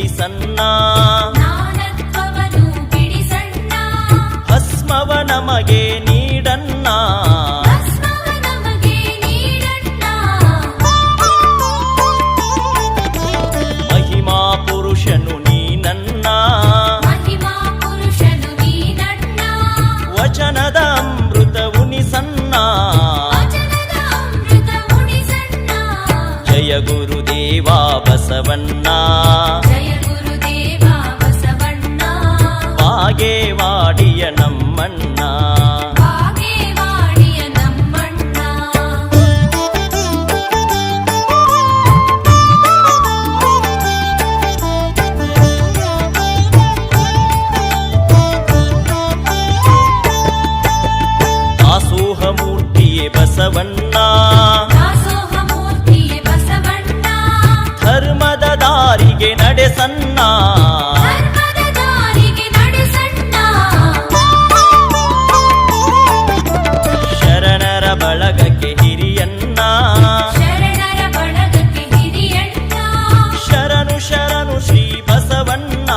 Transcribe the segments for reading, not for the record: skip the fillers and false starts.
ಉಳಿಸನ್ನ, ನಾನತ್ವವನ್ನು ಬಿಡಿಸಣ್ಣ, ಭಸ್ಮವ ನಮಗೆ ನೀಡನ್ನ, ಭಸ್ಮವ ನಮಗೆ ನೀಡಣ್ಣ. ಮಹಿಮಾ ಪುರುಷನು ನೀನನ್ನ, ಮಹಿಮಾ ಪುರುಷನು ನೀನಣ್ಣ, ವಚನದ ಅಮೃತ ಉಣಿಸನ್ನ, ವಚನದ ಅಮೃತ ಉಣಿಸಣ್ಣ. ಜಯ ಗುರುದೇವ ಬಸವಣ್ಣ, ಜಯ ಗುರುದೇವ ಬಸವಣ್ಣ, ಬಾಗೇವಾಡಿಯ ನಮ್ಮಣ್ಣ. ಬಾಗೇವಾಡಿಯ ನಮ್ಮಣ್ಣ. ದಾಸೋಹ ಮೂರ್ತಿಯೇ ಬಸವಣ್ಣ, ದಾಸೋಹ ಮೂರ್ತಿಯೇ ಬಸವಣ್ಣ, ಧರ್ಮದ ದಾರಿಗೆ ನಡೆಸನ್ನ, ಧರ್ಮದ ದಾರಿಗೆ ನಡೆಸಣ್ಣ. ಶರಣರ ಬಳಗಕ್ಕೆ ಹಿರಿಯನ್ನ, ಶರಣರ ಬಳಗಕ್ಕೆ ಹಿರಿಯಣ್ಣ, ಶರಣು ಶರಣು ಶ್ರೀ ಬಸವಣ್ಣ.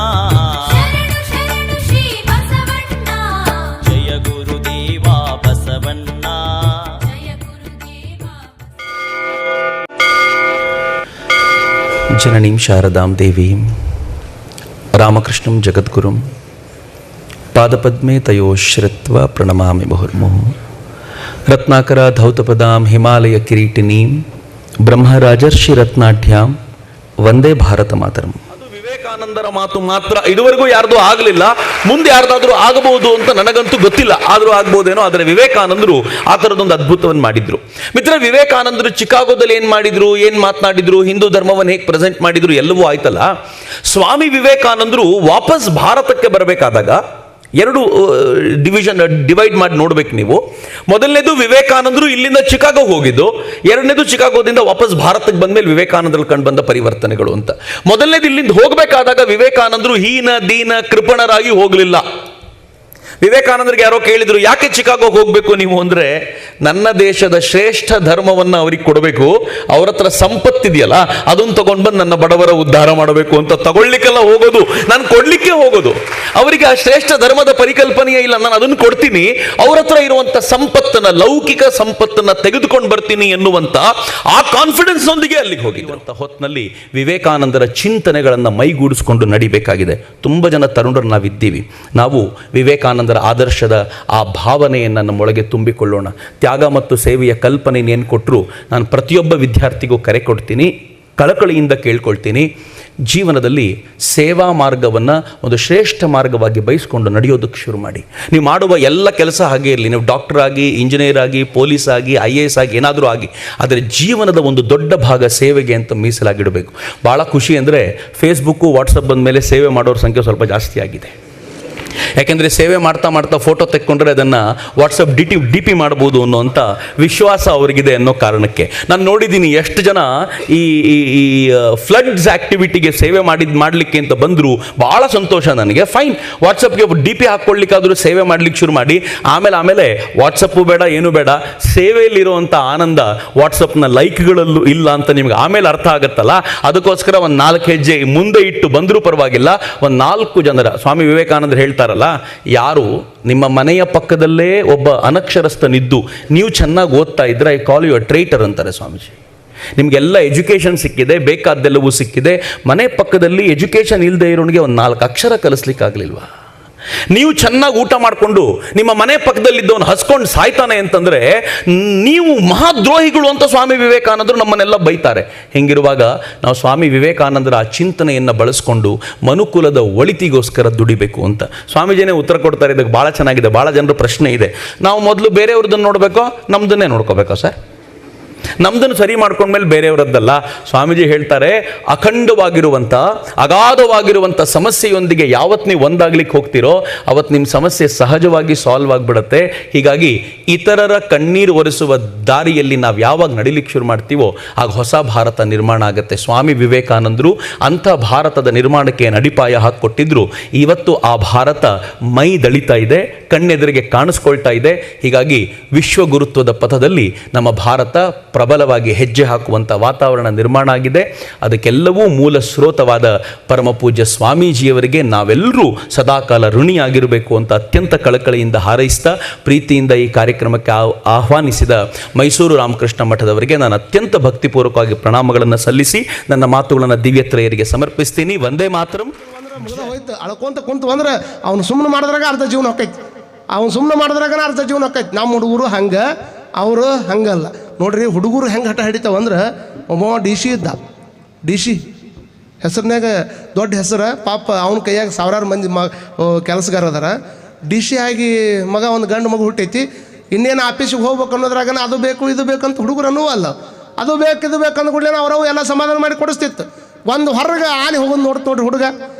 ಶರಣು ಶರಣು ಶ್ರೀ ಬಸವಣ್ಣ. ಜಯ ಗುರುದೇವ ಬಸವಣ್ಣ. ಜಯ ಗುರುದೇವ. ಜನನೀಂ ಶಾರದಾಂ ದೇವೀಂ ರಾಮಕೃಷ್ಣಂ ಜಗದ್ಗುರುಂ ಪಾದಪದ್ಮೇ ತಯೋ ಶ್ರಿತ್ವ ಪ್ರಣಮಾಮಿ ಮುಹುರ್ಮುಹು. ರತ್ನಾಕರ ಧೌತಪದಾಂ ಹಿಮಾಲಯ ಕಿರೀಟಿನೀಂ ಬ್ರಹ್ಮರಾಜರ್ಷಿ ರತ್ನಾಢ್ಯಾಂ ವಂದೇ ಭಾರತ ಮಾತರಂ. ಅದು ವಿವೇಕಾನಂದರ ಮಾತು ಮಾತ್ರ. ಇದುವರೆಗೂ ಯಾರ್ದು ಆಗಲಿಲ್ಲ, ಮುಂದೆ ಯಾರ್ದಾದ್ರೂ ಆಗಬಹುದು ಅಂತ ನನಗಂತೂ ಗೊತ್ತಿಲ್ಲ. ಆದರೂ ಆಗ್ಬೋದೇನೋ. ಆದರೆ ವಿವೇಕಾನಂದರು ಆ ಥರದೊಂದು ಅದ್ಭುತವನ್ನು ಮಾಡಿದ್ರು. ಮಿತ್ರ, ವಿವೇಕಾನಂದರು ಚಿಕಾಗೋದಲ್ಲಿ ಏನು ಮಾಡಿದ್ರು, ಏನು ಮಾತನಾಡಿದ್ರು, ಹಿಂದೂ ಧರ್ಮವನ್ನು ಹೇಗೆ ಪ್ರೆಸೆಂಟ್ ಮಾಡಿದ್ರು ಎಲ್ಲವೂ ಆಯ್ತಲ್ಲ. ಸ್ವಾಮಿ ವಿವೇಕಾನಂದರು ವಾಪಸ್ ಭಾರತಕ್ಕೆ ಬರಬೇಕಾದಾಗ ಎರಡು ಡಿವೈಡ್ ಮಾಡಿ ನೋಡ್ಬೇಕು ನೀವು. ಮೊದಲನೇದು, ವಿವೇಕಾನಂದರು ಇಲ್ಲಿಂದ ಚಿಕಾಗೋ ಹೋಗಿದ್ದು. ಎರಡನೇದು, ಚಿಕಾಗೋದಿಂದ ವಾಪಸ್ ಭಾರತಕ್ಕೆ ಬಂದ ಮೇಲೆ ವಿವೇಕಾನಂದರು ಕಂಡು ಬಂದ ಪರಿವರ್ತನೆಗಳು ಅಂತ. ಮೊದಲನೇದು, ಇಲ್ಲಿಂದ ಹೋಗಬೇಕಾದಾಗ ವಿವೇಕಾನಂದರು ಹೀನ ದೀನ ಕೃಪಣರಾಗಿ ಹೋಗಲಿಲ್ಲ. ವಿವೇಕಾನಂದರಿಗೆ ಯಾರೋ ಕೇಳಿದ್ರು, ಯಾಕೆ ಚಿಕಾಗೋಗೆ ಹೋಗಬೇಕು ನೀವು ಅಂದರೆ, ನನ್ನ ದೇಶದ ಶ್ರೇಷ್ಠ ಧರ್ಮವನ್ನು ಅವ್ರಿಗೆ ಕೊಡಬೇಕು, ಅವ್ರ ಹತ್ರ ಸಂಪತ್ತಿದೆಯಲ್ಲ ಅದನ್ನು ತಗೊಂಡು ಬಂದು ನನ್ನ ಬಡವರ ಉದ್ಧಾರ ಮಾಡಬೇಕು ಅಂತ ತಗೊಳ್ಲಿಕ್ಕೆಲ್ಲ ಹೋಗೋದು, ನಾನು ಕೊಡ್ಲಿಕ್ಕೆ ಹೋಗೋದು. ಅವರಿಗೆ ಆ ಶ್ರೇಷ್ಠ ಧರ್ಮದ ಪರಿಕಲ್ಪನೆಯೇ ಇಲ್ಲ. ನಾನು ಅದನ್ನು ಕೊಡ್ತೀನಿ, ಅವ್ರ ಹತ್ರ ಇರುವಂಥ ಸಂಪತ್ತನ್ನ, ಲೌಕಿಕ ಸಂಪತ್ತನ್ನು ತೆಗೆದುಕೊಂಡು ಬರ್ತೀನಿ ಎನ್ನುವಂಥ ಆ ಕಾನ್ಫಿಡೆನ್ಸ್ ನೊಂದಿಗೆ ಅಲ್ಲಿಗೆ ಹೋಗಿದ್ದಂಥ ಹೊತ್ತಿನಲ್ಲಿ ವಿವೇಕಾನಂದರ ಚಿಂತನೆಗಳನ್ನು ಮೈಗೂಡಿಸ್ಕೊಂಡು ನಡಿಬೇಕಾಗಿದೆ. ತುಂಬ ಜನ ತರುಣರು ನಾವಿದ್ದೀವಿ. ನಾವು ವಿವೇಕಾನಂದರ ಆದರ್ಶದ ಆ ಭಾವನೆಯನ್ನು ನಮ್ಮೊಳಗೆ ತುಂಬಿಕೊಳ್ಳೋಣ. ತ್ಯಾಗ ಮತ್ತು ಸೇವೆಯ ಕಲ್ಪನೆ ಏನು ಕೊಟ್ಟರು ನಾನು ಪ್ರತಿಯೊಬ್ಬ ವಿದ್ಯಾರ್ಥಿಗೂ ಕರೆ ಕೊಡ್ತೀನಿ, ಕಳಕಳಿಯಿಂದ ಕೇಳ್ಕೊಳ್ತೀನಿ. ಜೀವನದಲ್ಲಿ ಸೇವಾ ಮಾರ್ಗವನ್ನು ಒಂದು ಶ್ರೇಷ್ಠ ಮಾರ್ಗವಾಗಿ ಬಯಸ್ಕೊಂಡು ನಡೆಯೋದಕ್ಕೆ ಶುರು ಮಾಡಿ. ನೀವು ಮಾಡುವ ಎಲ್ಲ ಕೆಲಸ ಹಾಗೆ ಇರಲಿ, ನೀವು ಡಾಕ್ಟರ್ ಆಗಿ, ಇಂಜಿನಿಯರ್ ಆಗಿ, ಪೊಲೀಸ್ ಆಗಿ, IAS ಆಗಿ, ಏನಾದರೂ ಆಗಿ, ಆದರೆ ಜೀವನದ ಒಂದು ದೊಡ್ಡ ಭಾಗ ಸೇವೆಗೆ ಅಂತ ಮೀಸಲಾಗಿಡಬೇಕು. ಭಾಳ ಖುಷಿ ಅಂದರೆ ಫೇಸ್ಬುಕ್ಕು ವಾಟ್ಸಪ್ ಬಂದ ಮೇಲೆ ಸೇವೆ ಮಾಡೋರ ಸಂಖ್ಯೆ ಸ್ವಲ್ಪ ಜಾಸ್ತಿ ಆಗಿದೆ. ಯಾಕೆಂದರೆ ಸೇವೆ ಮಾಡ್ತಾ ಮಾಡ್ತಾ ಫೋಟೋ ತೆಕ್ಕೊಂಡ್ರೆ ಅದನ್ನು ವಾಟ್ಸಪ್ ಡಿ ಪಿ ಮಾಡ್ಬೋದು ಅನ್ನೋಂಥ ವಿಶ್ವಾಸ ಅವರಿಗಿದೆ ಅನ್ನೋ ಕಾರಣಕ್ಕೆ. ನಾನು ನೋಡಿದ್ದೀನಿ ಎಷ್ಟು ಜನ ಈ ಫ್ಲಡ್ಸ್ ಆ್ಯಕ್ಟಿವಿಟಿಗೆ ಸೇವೆ ಮಾಡಲಿಕ್ಕೆ ಅಂತ ಬಂದರು. ಭಾಳ ಸಂತೋಷ ನನಗೆ. ಫೈನ್, ವಾಟ್ಸಪ್ಗೆ DP ಹಾಕ್ಕೊಳ್ಳಿಕ್ಕಾದರೂ ಸೇವೆ ಮಾಡಲಿಕ್ಕೆ ಶುರು ಮಾಡಿ. ಆಮೇಲೆ ವಾಟ್ಸಪ್ಪು ಬೇಡ, ಏನೂ ಬೇಡ, ಸೇವೆಯಲ್ಲಿರುವಂಥ ಆನಂದ ವಾಟ್ಸಪ್ನ ಲೈಕ್ಗಳಲ್ಲೂ ಇಲ್ಲ ಅಂತ ನಿಮ್ಗೆ ಆಮೇಲೆ ಅರ್ಥ ಆಗುತ್ತಲ್ಲ. ಅದಕ್ಕೋಸ್ಕರ ಒಂದು 4 ಹೆಜ್ಜೆ ಮುಂದೆ ಇಟ್ಟು ಬಂದರೂ ಪರವಾಗಿಲ್ಲ, ಒಂದು 4 ಜನರ, ಸ್ವಾಮಿ ವಿವೇಕಾನಂದರು ಹೇಳ್ತಾರಲ್ಲ, ಯಾರು ನಿಮ್ಮ ಮನೆಯ ಪಕ್ಕದಲ್ಲೇ ಒಬ್ಬ ಅನಕ್ಷರಸ್ಥನಿದ್ದು ನೀವು ಚೆನ್ನಾಗಿ ಓದ್ತಾ ಇದ್ರೆ I call you a traitor ಅಂತಾರೆ ಸ್ವಾಮೀಜಿ. ನಿಮಗೆಲ್ಲ ಎಜುಕೇಷನ್ ಸಿಕ್ಕಿದೆ, ಬೇಕಾದ್ದೆಲ್ಲವೂ ಸಿಕ್ಕಿದೆ, ಮನೆ ಪಕ್ಕದಲ್ಲಿ ಎಜುಕೇಷನ್ ಇಲ್ಲದೆ ಇರೋನಿಗೆ ಒಂದು 4 ಅಕ್ಷರ ಕಲಿಸ್ಲಿಕ್ಕಾಗಲಿಲ್ವಾ? ನೀವು ಚೆನ್ನಾಗಿ ಊಟ ಮಾಡಿಕೊಂಡು ನಿಮ್ಮ ಮನೆ ಪಕ್ಕದಲ್ಲಿದ್ದವನು ಹಸ್ಕೊಂಡು ಸಾಯ್ತಾನೆ ಅಂತಂದರೆ ನೀವು ಮಹಾದ್ರೋಹಿಗಳು ಅಂತ ಸ್ವಾಮಿ ವಿವೇಕಾನಂದರು ನಮ್ಮನ್ನೆಲ್ಲ ಬೈತಾರೆ. ಹಿಂಗಿರುವಾಗ ನಾವು ಸ್ವಾಮಿ ವಿವೇಕಾನಂದರ ಆ ಚಿಂತನೆಯನ್ನು ಬಳಸ್ಕೊಂಡು ಮನುಕುಲದ ಒಳಿತಿಗೋಸ್ಕರ ದುಡಿಬೇಕು ಅಂತ ಸ್ವಾಮೀಜಿನೇ ಉತ್ತರ ಕೊಡ್ತಾರೆ. ಇದಕ್ಕೆ ಭಾಳ ಚೆನ್ನಾಗಿದೆ. ಭಾಳ ಜನರ ಪ್ರಶ್ನೆ ಇದೆ, ನಾವು ಮೊದಲು ಬೇರೆಯವ್ರದ್ದನ್ನು ನೋಡಬೇಕೋ ನಮ್ಮದನ್ನೇ ನೋಡ್ಕೋಬೇಕೋ ಸರ್? ನಮ್ದನ್ನು ಸರಿ ಮಾಡ್ಕೊಂಡ್ಮೇಲೆ ಬೇರೆಯವರದ್ದಲ್ಲ. ಸ್ವಾಮೀಜಿ ಹೇಳ್ತಾರೆ, ಅಖಂಡವಾಗಿರುವಂಥ ಅಗಾಧವಾಗಿರುವಂಥ ಸಮಸ್ಯೆಯೊಂದಿಗೆ ಯಾವತ್ತು ನೀವು ಒಂದಾಗ್ಲಿಕ್ಕೆ ಹೋಗ್ತಿರೋ ಅವತ್ತು ನಿಮ್ಮ ಸಮಸ್ಯೆ ಸಹಜವಾಗಿ ಸಾಲ್ವ್ ಆಗಿಬಿಡುತ್ತೆ. ಹೀಗಾಗಿ ಇತರರ ಕಣ್ಣೀರು ಒರೆಸುವ ದಾರಿಯಲ್ಲಿ ನಾವು ಯಾವಾಗ ನಡಿಲಿಕ್ಕೆ ಶುರು ಮಾಡ್ತೀವೋ ಆಗ ಹೊಸ ಭಾರತ ನಿರ್ಮಾಣ ಆಗುತ್ತೆ. ಸ್ವಾಮಿ ವಿವೇಕಾನಂದರು ಅಂಥ ಭಾರತದ ನಿರ್ಮಾಣಕ್ಕೆ ಅಡಿಪಾಯ ಹಾಕಿಕೊಟ್ಟಿದ್ರು. ಇವತ್ತು ಆ ಭಾರತ ಮೈ ದಳಿತಾ ಇದೆ, ಕಣ್ಣೆದುರಿಗೆ ಕಾಣಿಸ್ಕೊಳ್ತಾ ಇದೆ. ಹೀಗಾಗಿ ವಿಶ್ವಗುರುತ್ವದ ಪಥದಲ್ಲಿ ನಮ್ಮ ಭಾರತ ಪ್ರಬಲವಾಗಿ ಹೆಜ್ಜೆ ಹಾಕುವಂಥ ವಾತಾವರಣ ನಿರ್ಮಾಣ ಆಗಿದೆ. ಅದಕ್ಕೆಲ್ಲವೂ ಮೂಲ ಸ್ರೋತವಾದ ಪರಮಪೂಜ್ಯ ಸ್ವಾಮೀಜಿಯವರಿಗೆ ನಾವೆಲ್ಲರೂ ಸದಾಕಾಲ ಋಣಿಯಾಗಿರಬೇಕು ಅಂತ ಅತ್ಯಂತ ಕಳಕಳಿಯಿಂದ ಹಾರೈಸ್ತಾ ಪ್ರೀತಿಯಿಂದ ಈ ಕಾರ್ಯಕ್ರಮಕ್ಕೆ ಆಹ್ವಾನಿಸಿದ ಮೈಸೂರು ರಾಮಕೃಷ್ಣ ಮಠದವರಿಗೆ ನಾನು ಅತ್ಯಂತ ಭಕ್ತಿಪೂರ್ವಕವಾಗಿ ಪ್ರಣಾಮಗಳನ್ನು ಸಲ್ಲಿಸಿ ನನ್ನ ಮಾತುಗಳನ್ನು ದಿವ್ಯತ್ರಯರಿಗೆ ಸಮರ್ಪಿಸ್ತೀನಿ. ವಂದೇ ಮಾತರಂ. ಹೋಯ್ತು ಅಳ್ಕೊಂತ ಕುಂತು ಅಂದ್ರೆ ಅವ್ನು ಸುಮ್ಮನೆ ಮಾಡಿದ್ರಾಗ ಅರ್ಧ ಜೀವನ ಹೊಕ್ಕೈತಿ, ಅವ್ನು ಸುಮ್ಮನೆ ಮಾಡಿದ್ರಾಗ ಅರ್ಧ ಜೀವನ ಹೊಕ್ಕೈತಿ. ನಮ್ಮ ಹುಡುಗರು ಹಂಗೆ, ಅವರು ಹಂಗಲ್ಲ ನೋಡ್ರಿ. ಹುಡುಗರು ಹೆಂಗೆ ಹಠ ಹಿಡಿತಾವಂದ್ರೆ ಒಬ್ಬ ಡಿ ಸಿ ಇದ್ದ, ಡಿ ಸಿ ಹೆಸರಿನಾಗ ದೊಡ್ಡ ಹೆಸರು, ಪಾಪ ಅವನ ಕೈಯಾಗ ಸಾವಿರಾರು ಮಂದಿ ಕೆಲಸಗಾರ ಅದಾರ. ಡಿ ಸಿ ಆಗಿ ಮಗ ಒಂದು ಗಂಡು ಮಗು ಹುಟ್ಟೈತಿ, ಇನ್ನೇನು ಆಫೀಸಿಗೆ ಹೋಗ್ಬೇಕು ಅನ್ನೋದ್ರಾಗ ಅದು ಬೇಕು ಇದು ಬೇಕಂತ ಹುಡುಗರು ಅನ್ನುವಲ್ಲ. ಅದು ಬೇಕು ಇದು ಬೇಕಂದ ಕೂಡಲೇ ಅವರವು ಎಲ್ಲ ಸಮಾಧಾನ ಮಾಡಿ ಕೊಡಿಸ್ತಿತ್ತು. ಒಂದು ಹೊರಗೆ ಆನೆ ಹೋಗೋದು ನೋಡ್ರಿ ಹುಡುಗ,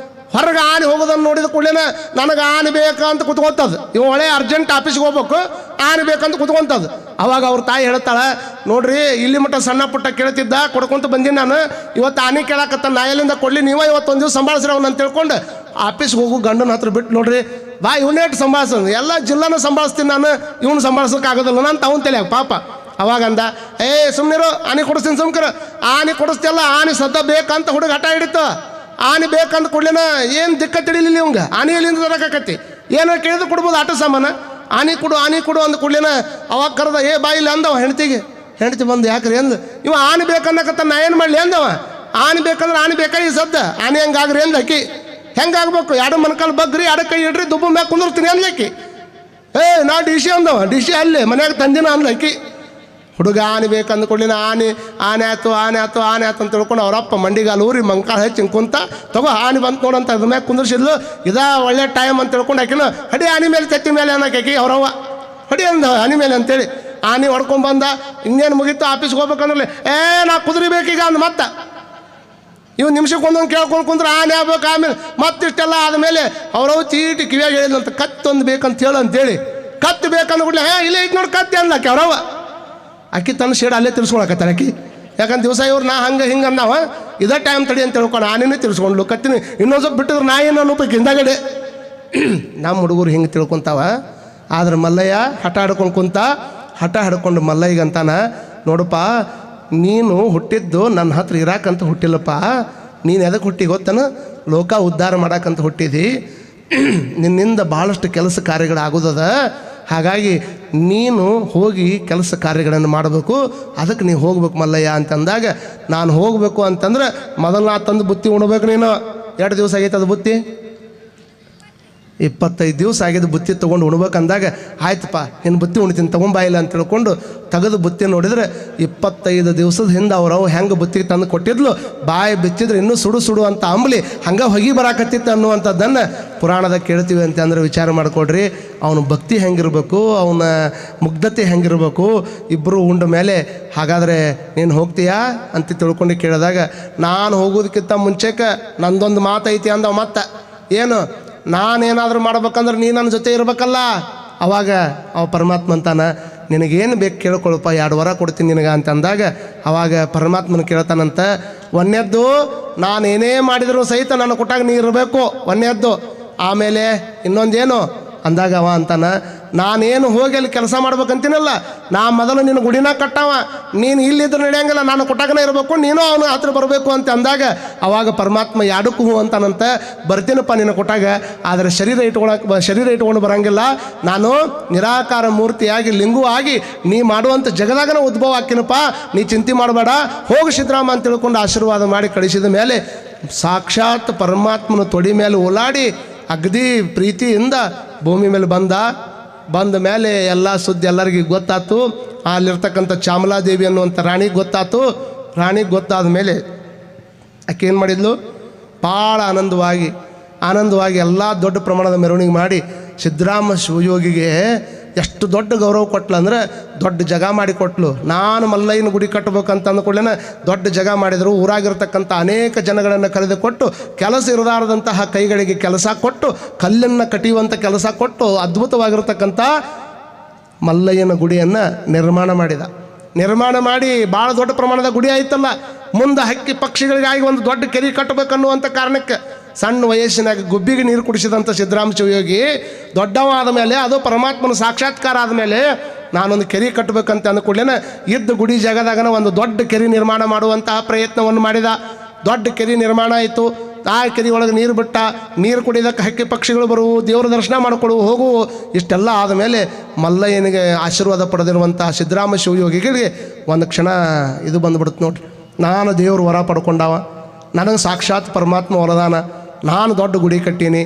ಹೊರಗೆ ಆನೆ ಹೋಗೋದನ್ನು ನೋಡಿದ ಕೂಡಲೇ ನನಗೆ ಆನೆ ಬೇಕಂತ ಕುತ್ಕೊಂತದ್ದು. ಇವ ಒಳ್ಳೆ ಅರ್ಜೆಂಟ್ ಆಫೀಸ್ಗೆ ಹೋಗ್ಬೇಕು, ಆನೆ ಬೇಕಂತ ಕುತ್ಕೊಂತದ್ದು. ಅವಾಗ ಅವ್ರ ತಾಯಿ ಹೇಳ್ತಾಳೆ, ನೋಡ್ರಿ ಇಲ್ಲಿ ಮಟ್ಟ ಸಣ್ಣ ಪುಟ್ಟ ಕೇಳ್ತಿದ್ದ ಕೊಡ್ಕೊಂತ ಬಂದೀನಿ ನಾನು, ಇವತ್ತು ಆನೆ ಕೇಳಾಕತ್ತ, ನಾ ಎಲ್ಲಿಂದ ಕೊಡಲಿ, ನೀವೇ ಇವತ್ತೊಂದು ದಿವಸ ಸಂಭಾಳಿಸ್ರಿ ಅವ್ನು ಅಂತ ತಿಳ್ಕೊಂಡು ಆಫೀಸ್ಗೆ ಹೋಗು ಗಂಡನ ಹತ್ರ ಬಿಟ್ಟು ನೋಡ್ರಿ ಬಾ ಇವನೇಟ್ ಸಂಭಾಳಿಸೋದು, ಎಲ್ಲ ಜಿಲ್ಲಾನ ಸಂಭಾಳಿಸ್ತೀನಿ ನಾನು, ಇವನು ಸಂಭಾಳಿಸೋಕೆ ಆಗೋದಿಲ್ಲ ಅಂತ ಅವನು ತಲೆ ಪಾಪ. ಅವಾಗ ಅಂದ, ಸುಮ್ಮನಿರು ಆನೆ ಕೊಡಿಸ್ತೀನಿ ಸುಮ್ಕರ. ಆನೆ ಕೊಡಿಸ್ತಿಲ್ಲ, ಆನೆ ಸದ್ದ ಬೇಕಂತ ಹುಡುಗ ಹಠ ಹಿಡಿತು. ಆನೆ ಬೇಕಂತ ಕೊಡ್ಲೇನ ಏನು ದಿಕ್ಕ ತಿಳಿಲಿಲ್ಲ ಇವಂಗ, ಆನೆ ಎಲ್ಲಿಂದ ತರಕತ್ತಿ, ಏನೋ ಕೇಳಿದ್ರೆ ಕೊಡ್ಬೋದು ಆಟ ಸಾಮಾನ. ಆನೆ ಕೊಡು ಅಂದ ಕೊಡ್ಲೇನ. ಅವಾಗ ಕರೆದ ಬಾಯಿಲ್ಲ ಅಂದವ ಹೆಂಡ್ತಿಗೆ. ಹೆಂಡ್ತಿ ಬಂದು ಯಾಕ್ರಿ ಅಂದ. ಇವ ಆನೆ ಬೇಕನ್ನಕತ್ತ, ನಾ ಏನು ಮಾಡಲಿ ಅಂದವ. ಆನೆ ಬೇಕಂದ್ರೆ ಆನೆ ಬೇಕಾಗಿ ಸದ್ದ, ಆನೆ ಹಂಗಾಗ್ರಿ ಅಂದ ಅಕ್ಕಿ. ಹೆಂಗಾಗ್ಬೇಕು, ಎರಡು ಮನ್ಕಾಲು ಬಗ್ರಿ, ಎರಡು ಕೈ ಇಡ್ರಿ, ದುಬ್ಬ ಮ್ಯಾಗ ಕುಂದಿರ್ತೀನಿ ಅಂದ್ಲಕ್ಕಿ. ನಾ ಡಿ ಸಿ ಅಂದವ, ಡಿ ಸಿ ಅಲ್ಲೇ ಮನ್ಯಾಗ ತಂದಿನ ಅಂದ್ಲಕ್ಕಿ. ಹುಡುಗ ಆನೆ ಬೇಕಂದು ಕೊಡ್ಲಿನ ಆನೆ ಆಯ್ತು ಅಂತ ತಿಳ್ಕೊಂಡು ಅವರಪ್ಪ ಮಂಡಿಗಾಲು ಊರಿ ಮಂಕಾಳ ಹೆಚ್ಚಿ ಕುಂತ ತಗೋ ಆನೆ ಬಂತು ನೋಡಂತ ಅದ್ರ ಮ್ಯಾಗ ಕುಂದಿರ್ಸಿದ್ಲು. ಇದಾ ಒಳ್ಳೆ ಟೈಮ್ ಅಂತ ತಿಳ್ಕೊಂಡು ಆಕಿನ ಹಡಿ ಆನೆ ಮೇಲೆ ತತ್ತಿ ಮೇಲೆ ಅನ್ನೋಕೆ ಅವ್ರವ್ವ ಹೊಡಿ ಅಂದ ಆನೆ ಮೇಲೆ ಅಂತೇಳಿ. ಆನೆ ಹೊಡ್ಕೊಂಡ್ಬಂದ, ಇನ್ನೇನು ಮುಗೀತು ಆಫೀಸ್ಗೆ ಹೋಗ್ಬೇಕಂದ್ರೆ ನಾ ಕುದುರಿಬೇಕೀಗ ಅಂದ. ಮತ್ತೆ ಇವು ನಿಮಿಷಕ್ಕೆ ಒಂದೊಂದು ಕೇಳ್ಕೊಂಡು ಕುಂದ್ರೆ ಆನೆ ಆಗ್ಬೇಕು. ಆಮೇಲೆ ಮತ್ತಿಷ್ಟೆಲ್ಲ ಆದಮೇಲೆ ಅವ್ರವ್ ಚೀಟಿ ಕಿವಿಯಾಗಿ ಹೇಳಿದ್ಲಂತ, ಕತ್ತೊಂದು ಬೇಕಂತ ಹೇಳಂತೇಳಿ. ಕತ್ತು ಬೇಕಂದ್ ಕೂಡಲೇ ಇಲ್ಲೇ ಐತೆ ನೋಡಿ ಕತ್ತಿ ಅನ್ಲಾಕೆ ಅವ್ರವ್ವ. ಆಕಿ ತನ್ನ ಶೇಡ್ ಅಲ್ಲೇ ತಿರ್ಸ್ಕೊಳಕತ್ತಾಳೆ ಆಕಿ. ಯಾಕಂದ್ರೆ ದಿವಸ ಇವ್ರು ನಾ ಹಂಗೆ ಹಿಂಗೆ ಅಂದವ, ಇದೇ ಟೈಮ್ ತಡಿ ಅಂತ ತಿಳ್ಕೊಂಡು ಆನೆನೇ ತಿರ್ಸ್ಕೊಂಡ್ಲು. ಕತ್ತಿನ ಇನ್ನೊಂದು ಸ್ವಲ್ಪ ಬಿಟ್ಟಿದ್ರೆ ನಾ ಏನು ಅನ್ನೋಬೇಕು ಹಿಂದಾಗಡೆ. ನಮ್ಮ ಹುಡುಗರು ಹಿಂಗೆ ತಿಳ್ಕೊತಾವ. ಆದ್ರೆ ಮಲ್ಲಯ್ಯ ಹಠ ಹಿಡ್ಕೊಂಡು ಕುಂತ, ಹಠ ಹಿಡ್ಕೊಂಡು ಮಲ್ಲಯ್ಯಗಂತಾನ, ನೋಡಪ್ಪ ನೀನು ಹುಟ್ಟಿದ್ದು ನನ್ನ ಹತ್ರ ಇರಾಕಂತ ಹುಟ್ಟಿಲ್ಲಪ್ಪ, ನೀನು ಎದಕ್ಕೆ ಹುಟ್ಟಿ ಗೊತ್ತನ, ಲೋಕ ಉದ್ಧಾರ ಮಾಡಕ್ಕಂತ ಹುಟ್ಟಿದಿ. ನಿನ್ನಿಂದ ಭಾಳಷ್ಟು ಕೆಲಸ ಕಾರ್ಯಗಳಾಗೋದದ. ಹಾಗಾಗಿ ನೀನು ಹೋಗಿ ಕೆಲಸ ಕಾರ್ಯಗಳನ್ನು ಮಾಡಬೇಕು, ಅದಕ್ಕೆ ನೀವು ಹೋಗ್ಬೇಕು ಮಲ್ಲಯ್ಯ ಅಂತಂದಾಗ, ನಾನು ಹೋಗಬೇಕು ಅಂತಂದ್ರೆ ಮೊದಲು ನಾ ತಂದು ಬುತ್ತಿ ಉಣ್ಬೇಕು. ನೀನು 2 ದಿವಸ ಆಗೈತೆ ಅದು ಬುತ್ತಿ, 25 ದಿವಸ ಆಗಿದ್ದು ಬುತ್ತಿ ತೊಗೊಂಡು ಉಣ್ಬೇಕಂದಾಗ, ಆಯ್ತಪ್ಪ ನಿನ್ನ ಬುತ್ತಿ ಉಣ್ತೀನಿ ತೊಗೊಂಬಾಯಿಲ್ಲ ಅಂತ ತಿಳ್ಕೊಂಡು ತೆಗೆದು ಬುತ್ತಿ ನೋಡಿದ್ರೆ 25 ದಿವಸದ ಹಿಂದೆ ಅವ್ರವು ಹೆಂಗೆ ಬುತ್ತಿಗೆ ತಂದು ಕೊಟ್ಟಿದ್ಲು, ಬಾಯಿ ಬಿಚ್ಚಿದ್ರೆ ಇನ್ನೂ ಸುಡು ಅಂತ ಅಂಬಲಿ ಹಂಗೆ ಹೊಗೆ ಬರಾಕತ್ತಿತ್ತು ಅನ್ನುವಂಥದ್ದನ್ನು ಪುರಾಣದಾಗ ಕೇಳ್ತೀವಿ ಅಂತ ಅಂದ್ರೆ ವಿಚಾರ ಮಾಡಿಕೊಡ್ರಿ. ಅವನ ಭಕ್ತಿ ಹೆಂಗಿರಬೇಕು, ಅವನ ಮುಗ್ಧತೆ ಹೆಂಗಿರಬೇಕು. ಇಬ್ಬರು ಉಂಡ ಮೇಲೆ ಹಾಗಾದರೆ ನೀನು ಹೋಗ್ತೀಯಾ ಅಂತ ತಿಳ್ಕೊಂಡು ಕೇಳಿದಾಗ, ನಾನು ಹೋಗೋದಕ್ಕಿಂತ ಮುಂಚೆಗೆ ನಂದೊಂದು ಮಾತೈತಿ ಅಂದವ. ಮತ್ತೆ ಏನು, ನಾನೇನಾದರೂ ಮಾಡ್ಬೇಕಂದ್ರೆ ನೀ ನನ್ನ ಜೊತೆ ಇರಬೇಕಲ್ಲ. ಅವಾಗ ಅವ ಪರಮಾತ್ಮ ಅಂತಾನ, ನಿನಗೇನು ಬೇಕು ಕೇಳ್ಕೊಳಪ್ಪ, 2 ವರ ಕೊಡ್ತೀನಿ ನಿನಗೆ ಅಂತ ಅಂದಾಗ, ಅವಾಗ ಪರಮಾತ್ಮನ ಕೇಳ್ತಾನಂತ, ಒಂದನೇದ್ದು ನಾನೇನೇ ಮಾಡಿದರೂ ಸಹಿತ ನನ್ನ ಕೊಟ್ಟಾಗ ನೀ ಇರಬೇಕು, ಒಂದನೇದ್ದು. ಆಮೇಲೆ ಇನ್ನೊಂದೇನು ಅಂದಾಗ ಅವ ಅಂತಾನ, ನಾನೇನು ಹೋಗಿ ಅಲ್ಲಿ ಕೆಲಸ ಮಾಡ್ಬೇಕಂತೀನಲ್ಲ, ನಾ ಮೊದಲು ನಿನ್ನ ಗುಡಿನ ಕಟ್ಟವ, ನೀನು ಇಲ್ಲಿದ್ರೆ ನಡೆಯಂಗಿಲ್ಲ, ನಾನು ಕೊಟ್ಟಾಗನೇ ಇರಬೇಕು, ನೀನು ಅವನ ಹತ್ರ ಬರಬೇಕು ಅಂತ ಅಂದಾಗ, ಅವಾಗ ಪರಮಾತ್ಮ 2ಕ್ಕೂ ಹೂ ಅಂತಾನಂತ, ಬರ್ತೀನಪ್ಪ ನಿನ್ನ ಕೊಟ್ಟಾಗ, ಆದರೆ ಶರೀರ ಇಟ್ಕೊಂಡು ಬರಂಗಿಲ್ಲ, ನಾನು ನಿರಾಕಾರ ಮೂರ್ತಿಯಾಗಿ ಲಿಂಗು ಆಗಿ ನೀ ಮಾಡುವಂಥ ಜಗದಾಗನ ಉದ್ಭವ ಹಾಕಿನಪ್ಪ, ನೀ ಚಿಂತೆ ಮಾಡಬೇಡ, ಹೋಗಿ ಸಿದ್ದರಾಮ ಅಂತ ತಿಳ್ಕೊಂಡು ಆಶೀರ್ವಾದ ಮಾಡಿ ಕಳಿಸಿದ ಮೇಲೆ ಸಾಕ್ಷಾತ್ ಪರಮಾತ್ಮನ ತೊಡಿ ಮೇಲೆ ಓಲಾಡಿ ಅಗದಿ ಪ್ರೀತಿಯಿಂದ ಭೂಮಿ ಮೇಲೆ ಬಂದ ಮೇಲೆ ಎಲ್ಲ ಸುದ್ದಿ ಎಲ್ಲರಿಗೂ ಗೊತ್ತಾಯ್ತು. ಅಲ್ಲಿರ್ತಕ್ಕಂಥ ಚಾಮಲಾದೇವಿ ಅನ್ನುವಂಥ ರಾಣಿಗೆ ಗೊತ್ತಾಯ್ತು. ರಾಣಿಗೆ ಗೊತ್ತಾದ ಮೇಲೆ ಆಕೆ ಏನು ಮಾಡಿದ್ಲು, ಭಾಳ ಆನಂದವಾಗಿ ಎಲ್ಲ ದೊಡ್ಡ ಪ್ರಮಾಣದ ಮೆರವಣಿಗೆ ಮಾಡಿ ಸಿದ್ದರಾಮ ಶಿವಯೋಗಿಗೆ ಎಷ್ಟು ದೊಡ್ಡ ಗೌರವ ಕೊಟ್ಲು ಅಂದ್ರೆ, ದೊಡ್ಡ ಜಾಗ ಮಾಡಿ ಕೊಟ್ಲು. ನಾನು ಮಲ್ಲಯ್ಯನ ಗುಡಿ ಕಟ್ಟಬೇಕಂತ ಅಂದ್ಕೊಳ್ಳೇನ ದೊಡ್ಡ ಜಾಗ ಮಾಡಿದರು. ಊರಾಗಿರ್ತಕ್ಕಂಥ ಅನೇಕ ಜನಗಳನ್ನು ಕರೆದುಕೊಟ್ಟು, ಕೆಲಸ ಇರದಾರದಂತಹ ಕೈಗಳಿಗೆ ಕೆಲಸ ಕೊಟ್ಟು, ಕಲ್ಲನ್ನು ಕಟ್ಟಿಯುವಂಥ ಕೆಲಸ ಕೊಟ್ಟು, ಅದ್ಭುತವಾಗಿರ್ತಕ್ಕಂಥ ಮಲ್ಲಯ್ಯನ ಗುಡಿಯನ್ನು ನಿರ್ಮಾಣ ಮಾಡಿ ಭಾಳ ದೊಡ್ಡ ಪ್ರಮಾಣದ ಗುಡಿ ಆಯ್ತಲ್ಲ. ಮುಂದೆ ಹಕ್ಕಿ ಪಕ್ಷಿಗಳಿಗಾಗಿ ಒಂದು ದೊಡ್ಡ ಕೆರೆ ಕಟ್ಟಬೇಕನ್ನುವಂಥ ಕಾರಣಕ್ಕೆ ಸಣ್ಣ ವಯಸ್ಸಿನಾಗ ಗುಬ್ಬಿಗೆ ನೀರು ಕುಡಿಸಿದಂಥ ಸಿದ್ದರಾಮ ಶಿವಯೋಗಿ ದೊಡ್ಡವ ಆದ ಮೇಲೆ, ಅದು ಪರಮಾತ್ಮನ ಸಾಕ್ಷಾತ್ಕಾರ ಆದಮೇಲೆ ನಾನೊಂದು ಕೆರೆ ಕಟ್ಟಬೇಕಂತ ಅಂದ್ಕೂಡ್ಲೇನ ಇದ್ದ ಗುಡಿ ಜಾಗದಾಗನ ಒಂದು ದೊಡ್ಡ ಕೆರೆ ನಿರ್ಮಾಣ ಮಾಡುವಂತಹ ಪ್ರಯತ್ನವನ್ನು ಮಾಡಿದ. ದೊಡ್ಡ ಕೆರೆ ನಿರ್ಮಾಣ ಆಯಿತು. ಆ ಕೆರೆ ಒಳಗೆ ನೀರು ಬಿಟ್ಟ. ನೀರು ಕುಡಿಯೋದಕ್ಕೆ ಹಕ್ಕಿ ಪಕ್ಷಿಗಳು ಬರುವು, ದೇವರ ದರ್ಶನ ಮಾಡಿಕೊಡುವು, ಹೋಗುವು. ಇಷ್ಟೆಲ್ಲ ಆದಮೇಲೆ ಮಲ್ಲಯ್ಯನಿಗೆ ಆಶೀರ್ವಾದ ಪಡೆದಿರುವಂಥ ಸಿದ್ದರಾಮ ಶಿವಯೋಗಿಗಳಿಗೆ ಒಂದು ಕ್ಷಣ ಇದು ಬಂದುಬಿಡುತ್ತೆ ನೋಡ್ರಿ. ನಾನು ದೇವ್ರ ವರ ಪಡ್ಕೊಂಡವ, ನನಗೆ ಸಾಕ್ಷಾತ್ ಪರಮಾತ್ಮ ವರದಾನ, ನಾನು ದೊಡ್ಡ ಗುಡಿ ಕಟ್ಟೀನಿ,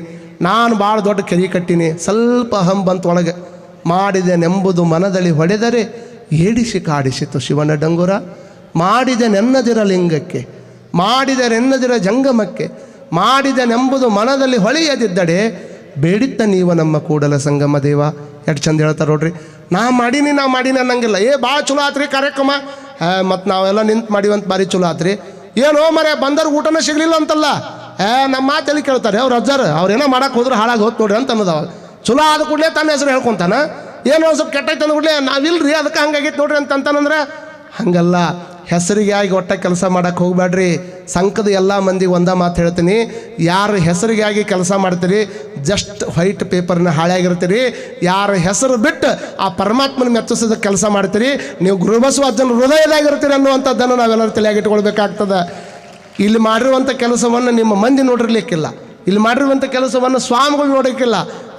ನಾನು ಭಾಳ ದೊಡ್ಡ ಕೆರೆ ಕಟ್ಟೀನಿ. ಸ್ವಲ್ಪ ಅಹಂ ಬಂತು ಒಳಗೆ. ಮಾಡಿದೆನೆಂಬುದು ಮನದಲ್ಲಿ ಹೊಡೆದರೆ ಏಡಿಸಿ ಕಾಡಿಸಿತು ಶಿವನ ಡಂಗುರ. ಮಾಡಿದೆನೆನ್ನದಿರ ಲಿಂಗಕ್ಕೆ, ಮಾಡಿದರೆನ್ನದಿರ ಜಂಗಮಕ್ಕೆ, ಮಾಡಿದನೆಂಬುದು ಮನದಲ್ಲಿ ಹೊಳೆಯದಿದ್ದಡೆ ಬೇಡಿತ್ತ ನೀವು ನಮ್ಮ ಕೂಡಲ ಸಂಗಮ ದೇವ. ಎಷ್ಟು ಚಂದ ಹೇಳ್ತಾರೆ ನೋಡ್ರಿ. ನಾ ಮಾಡೀನಿ ಅನ್ನಂಗಿಲ್ಲ. ಭಾಳ ಚಲೋ ಆತ್ರಿ ಕಾರ್ಯಕ್ರಮ, ಮತ್ತು ನಾವೆಲ್ಲ ನಿಂತು ಮಾಡಿವಂತ ಭಾರಿ ಚಲೋ ಆತ್ರಿ. ಏನೋ ಮರೆ ಬಂದವ್ರಿಗೆ ಊಟನೇ ಸಿಗಲಿಲ್ಲ ಅಂತಲ್ಲ, ನಮ್ಮ ಮಾತಲ್ಲಿ ಕೇಳ್ತಾರೆ ಅವ್ರು ಅಜ್ಜಾರ, ಅವ್ರೇನೋ ಮಾಡಕ್ಕೆ ಹೋದ್ರೆ ಹಾಳಾಗಿ ಹೋತ್ ನೋಡ್ರಿ ಅಂತ ಅನ್ನೋದು. ಅವಾಗ ಚಲೋ ಆದ ಕೂಡಲೇ ತನ್ನ ಹೆಸರು ಹೇಳ್ಕೊತಾನ. ಏನೋ ಸ್ವಲ್ಪ ಕೆಟ್ಟೈತೆ ಅಂದ ಕೂಡಲೇ ನಾವಿಲ್ರಿ ಅದಕ್ಕೆ ಹಂಗಾಗೈತೆ ನೋಡ್ರಿ ಅಂತಂತಾನಂದ್ರೆ ಹಂಗಲ್ಲ. ಹೆಸರಿಗೆ ಆಗಿ ಒಟ್ಟ ಕೆಲಸ ಮಾಡಕ್ಕೆ ಹೋಗ್ಬೇಡ್ರಿ. ಸಂಘದ ಎಲ್ಲ ಮಂದಿಗೆ ಒಂದ ಮಾತು ಹೇಳ್ತೀನಿ, ಯಾರು ಹೆಸರಿಗೆ ಆಗಿ ಕೆಲಸ ಮಾಡ್ತೀರಿ ಜಸ್ಟ್ ವೈಟ್ ಪೇಪರ್ನ ಹಾಳಾಗಿರ್ತೀರಿ. ಯಾರ ಹೆಸರು ಬಿಟ್ಟು ಆ ಪರಮಾತ್ಮನ ಮೆಚ್ಚಿಸೋದಕ್ಕೆ ಕೆಲಸ ಮಾಡ್ತೀರಿ, ನೀವು ಗುರುಬಸವ ಅಜ್ಜನ ಹೃದಯದಾಗಿರ್ತೀರಿ ಅನ್ನುವಂಥದ್ದನ್ನು ನಾವೆಲ್ಲರೂ ತಲೆಯಾಗಿಟ್ಕೊಳ್ಬೇಕಾಗ್ತದೆ. ಇಲ್ಲಿ ಮಾಡಿರುವಂಥ ಕೆಲಸವನ್ನು ನಿಮ್ಮ ಮಂದಿ ನೋಡಿರ್ಲಿಕ್ಕಿಲ್ಲ, ಇಲ್ಲಿ ಮಾಡಿರುವಂಥ ಕೆಲಸವನ್ನು ಸ್ವಾಮಿಗಳು ನೋಡೋಕ್ಕಿಲ್ಲ.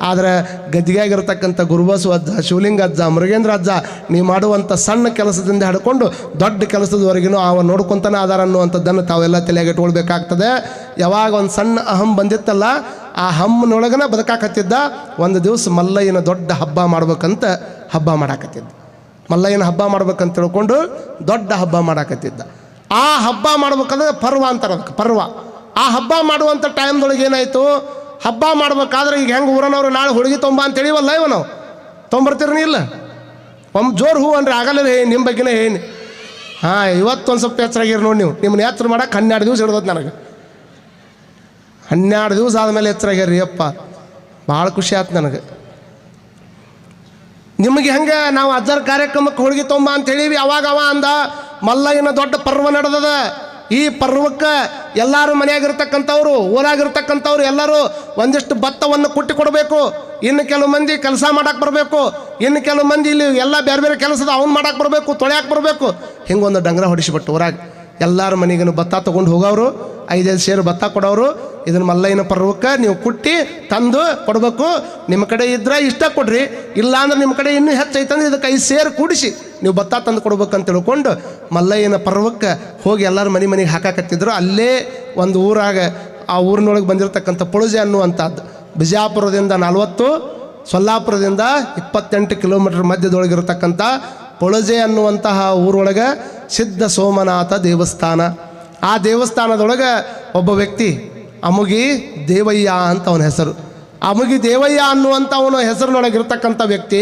ಆದರೆ ಗದ್ದಿಗಾಗಿರ್ತಕ್ಕಂಥ ಗುರುಬಸವ ಅಜ್ಜ, ಶಿವಲಿಂಗ ಅಜ್ಜ, ಮೃಗೇಂದ್ರ ಅಜ್ಜ ನೀವು ಮಾಡುವಂಥ ಸಣ್ಣ ಕೆಲಸದಿಂದ ಹಿಡ್ಕೊಂಡು ದೊಡ್ಡ ಕೆಲಸದವರೆಗೂ ಅವ ನೋಡ್ಕೊತಾನೆ ಆಧಾರ ಅನ್ನುವಂಥದ್ದನ್ನು ತಾವೆಲ್ಲ ತಲೆಯಾಗಿಟ್ಕೊಳ್ಬೇಕಾಗ್ತದೆ. ಯಾವಾಗ ಒಂದು ಸಣ್ಣ ಅಹಂ ಬಂದಿತ್ತಲ್ಲ, ಆ ಹಮ್ಮನೊಳಗನ ಬದುಕಾಕತ್ತಿದ್ದ. ಒಂದು ದಿವಸ ಮಲ್ಲಯ್ಯನ ದೊಡ್ಡ ಹಬ್ಬ ಮಾಡ್ಬೇಕಂತ ಹಬ್ಬ ಮಾಡಾಕತ್ತಿದ್ದ. ಮಲ್ಲಯ್ಯನ ಹಬ್ಬ ಮಾಡ್ಬೇಕಂತ ತಿಳ್ಕೊಂಡು ದೊಡ್ಡ ಹಬ್ಬ ಮಾಡಾಕತ್ತಿದ್ದ. ಆ ಹಬ್ಬ ಮಾಡ್ಬೇಕಂದ್ರೆ ಪರ್ವ ಅಂತಾರೆ ಅದಕ್ಕೆ, ಪರ್ವ. ಆ ಹಬ್ಬ ಮಾಡುವಂಥ ಟೈಮ್ದೊಳಗೆ ಏನಾಯಿತು, ಹಬ್ಬ ಮಾಡ್ಬೇಕಾದ್ರೆ ಈಗ ಹೆಂಗೆ ಊರನವ್ರು ನಾಳೆ ಹುಡುಗಿ ತೊಂಬ ಅಂತ ಹೇಳಿವಲ್ಲ, ಇವ ನಾವು ತೊಂಬರ್ತೀರಿ ಇಲ್ಲ, ಒಮ್ಮೆ ಜೋರು ಹೂ ಅಂದ್ರೆ ಆಗಲ್ಲ ನಿಮ್ಮ ಬಗ್ಗೆನೇ ಹೇಳಿ. ಇವತ್ತೊಂದು ಸ್ವಲ್ಪ ಎಚ್ಚರಾಗಿರಿ ನೋಡಿ. ನೀವು ನಿಮ್ಮನ್ನ ಎಚ್ಚರ ಮಾಡಕ್ಕೆ 12 ದಿವಸ ಹಿಡ್ದೋದು ನನಗೆ. 12 ದಿವಸ ಆದಮೇಲೆ ಎಚ್ಚರಾಗ್ಯಾರಿ ಅಪ್ಪ, ಭಾಳ ಖುಷಿ ಆಯ್ತು ನನಗೆ. ನಿಮಗೆ ಹೆಂಗೆ ನಾವು ಅಜ್ಜರ ಕಾರ್ಯಕ್ರಮಕ್ಕೆ ಹುಡುಗಿ ತೊಂಬ ಅಂತ ಹೇಳೀವಿ, ಅವಾಗ ಅವ ಅಂದ ಮಲ್ಲಯ್ಯನ ದೊಡ್ಡ ಪರ್ವ ನಡೆದದ. ಈ ಪರ್ವಕ್ಕೆ ಎಲ್ಲರೂ ಮನೆಯಾಗಿರ್ತಕ್ಕಂಥವ್ರು, ಊರಾಗಿರ್ತಕ್ಕಂಥವ್ರು ಎಲ್ಲರೂ ಒಂದಿಷ್ಟು ಭತ್ತವನ್ನು ಕುಟ್ಟಿ ಕೊಡಬೇಕು. ಇನ್ನು ಕೆಲವು ಮಂದಿ ಕೆಲಸ ಮಾಡಕ್ಕೆ ಬರಬೇಕು, ಇನ್ನು ಕೆಲವು ಮಂದಿ ಇಲ್ಲಿ ಎಲ್ಲ ಬೇರೆ ಬೇರೆ ಕೆಲಸದ ಅವ್ನು ಮಾಡಕ್ಕೆ ಬರಬೇಕು, ತೊಳೆಯಕ್ಕೆ ಬರಬೇಕು. ಹಿಂಗೊಂದು ಡಂಗ್ರ ಹೊಡಿಸಿಬಿಟ್ಟು ಊರಾಗ ಎಲ್ಲರ ಮನೆಗೂ ಭತ್ತ ತೊಗೊಂಡು ಹೋಗೋರು, 5-5 ಸೇರು ಭತ್ತ ಕೊಡೋರು. ಇದನ್ನು ಮಲ್ಲಯ್ಯನ ಪರ್ವಕ್ಕೆ ನೀವು ಕುಟ್ಟಿ ತಂದು ಕೊಡಬೇಕು. ನಿಮ್ಮ ಕಡೆ ಇದ್ರೆ ಇಷ್ಟ ಕೊಡ್ರಿ, ಇಲ್ಲ ಅಂದ್ರೆ ನಿಮ್ಮ ಕಡೆ ಇನ್ನೂ ಹೆಚ್ಚೈತಂದ್ರೆ ಇದಕ್ಕೆ 5 ಸೇರು ಕೂಡಿಸಿ ನೀವು ಭತ್ತ ತಂದು ಕೊಡ್ಬೇಕಂತ ತಿಳ್ಕೊಂಡು ಮಲ್ಲಯ್ಯನ ಪರ್ವಕ್ಕೆ ಹೋಗಿ ಎಲ್ಲರ ಮನೆಗೆ ಹಾಕಾಕತ್ತಿದ್ರು. ಅಲ್ಲೇ ಒಂದು ಊರಾಗ, ಆ ಊರಿನೊಳಗೆ ಬಂದಿರತಕ್ಕಂಥ ಪುಳಜೆ ಅನ್ನುವಂಥದ್ದು, ಬಿಜಾಪುರದಿಂದ 40, ಸೊಲ್ಲಾಪುರದಿಂದ 28 ಕಿಲೋಮೀಟರ್ ಮಧ್ಯದೊಳಗಿರತಕ್ಕಂಥ ಪುಳಜೆ ಅನ್ನುವಂತಹ ಊರೊಳಗೆ ಸಿದ್ಧ ಸೋಮನಾಥ ದೇವಸ್ಥಾನ. ಆ ದೇವಸ್ಥಾನದೊಳಗೆ ಒಬ್ಬ ವ್ಯಕ್ತಿ ಅಮುಗಿ ದೇವಯ್ಯ ಅಂತ ಅವನ ಹೆಸರು. ಅಮುಗಿ ದೇವಯ್ಯ ಅನ್ನುವಂಥ ಅವನ ಹೆಸರಿನೊಳಗಿರ್ತಕ್ಕಂಥ ವ್ಯಕ್ತಿ,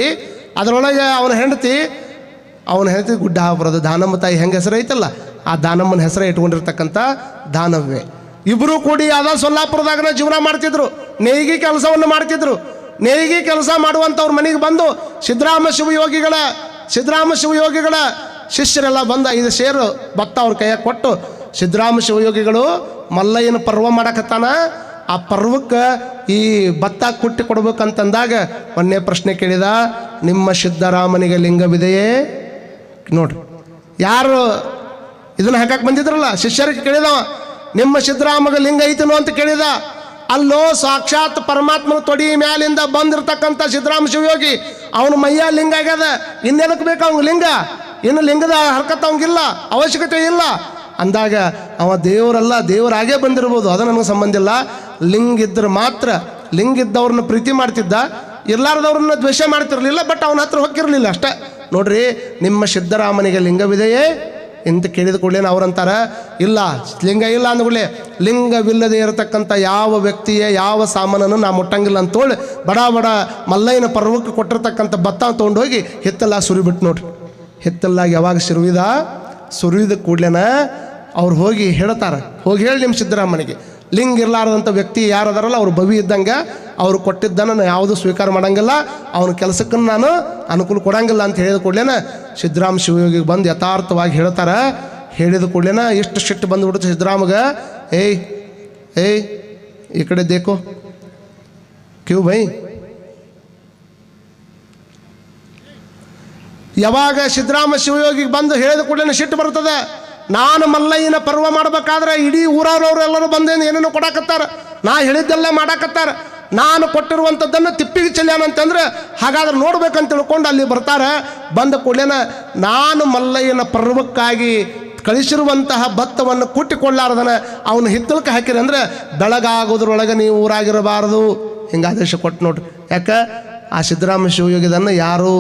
ಅದರೊಳಗೆ ಅವನ ಹೆಂಡತಿ ಗುಡ್ಡಾಪುರದ ದಾನಮ್ಮ ತಾಯಿ ಹೆಂಗೆ ಹೆಸರು ಐತಲ್ಲ, ಆ ದಾನಮ್ಮನ ಹೆಸರೇ ಇಟ್ಕೊಂಡಿರ್ತಕ್ಕಂಥ ದಾನವ್ವೆ. ಇಬ್ಬರು ಕೂಡಿ ಅದ ಸೊಲ್ಲಾಪುರದಾಗನ ಜೀವನ ಮಾಡ್ತಿದ್ರು, ನೇಯ್ಗೆ ಕೆಲಸವನ್ನು ಮಾಡ್ತಿದ್ರು. ನೇಯ್ಗೆ ಕೆಲಸ ಮಾಡುವಂಥವ್ರ ಮನೆಗೆ ಬಂದು ಸಿದ್ದರಾಮ ಶಿವಯೋಗಿಗಳ ಶಿಷ್ಯರೆಲ್ಲ ಬಂದು 5 ಸೇರು ಭತ್ತ ಅವ್ರ ಕೈಯಾಗ ಕೊಟ್ಟು, ಸಿದ್ದರಾಮ ಶಿವಯೋಗಿಗಳು ಮಲ್ಲಯ್ಯನ ಪರ್ವ ಮಾಡಕತ್ತಾನ, ಆ ಪರ್ವಕ್ಕೆ ಈ ಭತ್ತ ಕುಟ್ಟಿ ಕೊಡ್ಬೇಕಂತಂದಾಗ ಒಂದೇ ಪ್ರಶ್ನೆ ಕೇಳಿದ, ನಿಮ್ಮ ಸಿದ್ದರಾಮನಿಗೆ ಲಿಂಗವಿದೆಯೇ? ನೋಡ್ರಿ, ಯಾರು ಇದನ್ನು ಹಾಕಕ್ಕೆ ಬಂದಿದ್ರಲ್ಲ ಶಿಷ್ಯರಿಗೆ ಕೇಳಿದವ, ನಿಮ್ಮ ಸಿದ್ದರಾಮಗ ಲಿಂಗ ಐತನೋ ಅಂತ ಕೇಳಿದ. ಅಲ್ಲೋ ಸಾಕ್ಷಾತ್ ಪರಮಾತ್ಮನ ತೊಡಿ ಮ್ಯಾಲಿಂದ ಬಂದಿರತಕ್ಕಂಥ ಸಿದ್ದರಾಮ ಶಿವಯೋಗಿ, ಅವನ ಮೈಯ ಲಿಂಗ ಆಗ್ಯದ, ಇನ್ನೆನಕ್ಕೆ ಬೇಕು ಅವ್ನಿಗೆ ಲಿಂಗ? ಇನ್ನು ಲಿಂಗದ ಹರಕತ್ ಅವಂಗಿಲ್ಲ, ಅವಶ್ಯಕತೆ ಇಲ್ಲ ಅಂದಾಗ ಅವ ದೇವರಲ್ಲ, ದೇವರಾಗೇ ಬಂದಿರ್ಬೋದು, ಅದು ನನಗೆ ಸಂಬಂಧ ಇಲ್ಲ. ಲಿಂಗ ಇದ್ರೆ ಮಾತ್ರ, ಲಿಂಗ ಇದ್ದವ್ರನ್ನ ಪ್ರೀತಿ ಮಾಡ್ತಿದ್ದ, ಇರ್ಲಾರ್ದವ್ರನ್ನ ದ್ವೇಷ ಮಾಡ್ತಿರ್ಲಿಲ್ಲ, ಬಟ್ ಅವನ ಹತ್ರ ಹೋಗಿರಲಿಲ್ಲ ಅಷ್ಟೇ. ನೋಡ್ರಿ, ನಿಮ್ಮ ಸಿದ್ದರಾಮನಿಗೆ ಲಿಂಗವಿದೆಯೇ ಅಂತ ಕೇಳಿದ ಕೂಡಲೇ ಅವ್ರಂತಾರ, ಇಲ್ಲ ಲಿಂಗ ಇಲ್ಲ ಅಂದ್ಕೂಡಲೇ, ಲಿಂಗವಿಲ್ಲದೆ ಇರತಕ್ಕಂಥ ಯಾವ ವ್ಯಕ್ತಿಯೇ ಯಾವ ಸಾಮಾನನ್ನು ನಾ ಮುಟ್ಟಂಗಿಲ್ಲ ಅಂತೇಳಿ ಬಡ ಮಲ್ಲಯ್ಯನ ಪರ್ವಕ್ಕೆ ಕೊಟ್ಟಿರ್ತಕ್ಕಂಥ ಭತ್ತ ತೊಗೊಂಡೋಗಿ ಹಿತ್ತಲ್ಲ ಸುರಿಬಿಟ್ಟು ನೋಡ್ರಿ. ಹಿತ್ತಲ್ಲಾಗಿ ಯಾವಾಗ ಸುರಿದ ಕೂಡ್ಲೇನ ಅವ್ರು ಹೋಗಿ ಹೇಳ್ತಾರೆ, ಹೋಗಿ ಹೇಳಿ ನಿಮ್ಮ ಸಿದ್ದರಾಮನಿಗೆ ಲಿಂಗ ಇರಲಾರದಂಥ ವ್ಯಕ್ತಿ ಯಾರದಾರಲ್ಲ ಅವ್ರು ಭವಿ ಇದ್ದಂಗೆ, ಅವ್ರು ಕೊಟ್ಟಿದ್ದನ್ನು ನಾನು ಯಾವುದೂ ಸ್ವೀಕಾರ ಮಾಡಂಗಿಲ್ಲ, ಅವನ ಕೆಲಸಕ್ಕನ್ನು ನಾನು ಅನುಕೂಲ ಕೊಡಂಗಿಲ್ಲ ಅಂತ ಹೇಳಿದ ಕೂಡಲೇನ ಸಿದ್ದರಾಮ ಶಿವಯೋಗಿಗೆ ಬಂದು ಯಥಾರ್ಥವಾಗಿ ಹೇಳ್ತಾರೆ. ಹೇಳಿದ ಕೂಡಲೇನ ಎಷ್ಟು ಸಿಟ್ಟು ಬಂದುಬಿಡುತ್ತೆ ಸಿದ್ದರಾಮಗೆ. ಏಯ್ ಈ ಕಡೆ ದೇಕೋ ಕ್ಯೂ ಭೈ, ಯಾವಾಗ ಸಿದ್ದರಾಮ ಶಿವಯೋಗಿಗೆ ಬಂದು ಹೇಳಿದ ಕೂಡಲೇ ಸಿಟ್ಟು ಬರ್ತದೆ. ನಾನು ಮಲ್ಲಯ್ಯನ ಪರ್ವ ಮಾಡ್ಬೇಕಾದ್ರೆ ಇಡೀ ಊರವ್ರವ್ರು ಎಲ್ಲರೂ ಬಂದೇನು ಏನೇನೋ ಕೊಡಾಕತ್ತಾರ, ನಾ ಹೇಳಿದ್ದೆಲ್ಲ ಮಾಡಾಕತ್ತಾರ, ನಾನು ಕೊಟ್ಟಿರುವಂಥದ್ದನ್ನು ತಿಪ್ಪಿಗೆ ಚೆಲ್ಯಾನಂತಂದ್ರೆ ಹಾಗಾದ್ರೆ ನೋಡ್ಬೇಕಂತ ತಿಳ್ಕೊಂಡು ಅಲ್ಲಿ ಬರ್ತಾರೆ. ಬಂದ ಕೂಡಲೇನ ನಾನು ಮಲ್ಲಯ್ಯನ ಪರ್ವಕ್ಕಾಗಿ ಕಳಿಸಿರುವಂತಹ ಭತ್ತವನ್ನು ಕುಟ್ಟಿಕೊಳ್ಳಾರ್ದನ ಅವನು ಹಿತ್ತಲಕ್ಕೆ ಹಾಕಿರಿ ಅಂದ್ರೆ ಬೆಳಗಾಗೋದ್ರೊಳಗೆ ನೀವು ಊರಾಗಿರಬಾರದು ಹಿಂಗೆ ಆದೇಶ ಕೊಟ್ಟು ನೋಡ್ರಿ. ಯಾಕೆ ಆ ಸಿದ್ದರಾಮ ಶಿವಯೋಗಿದನ್ನು ಯಾರೂ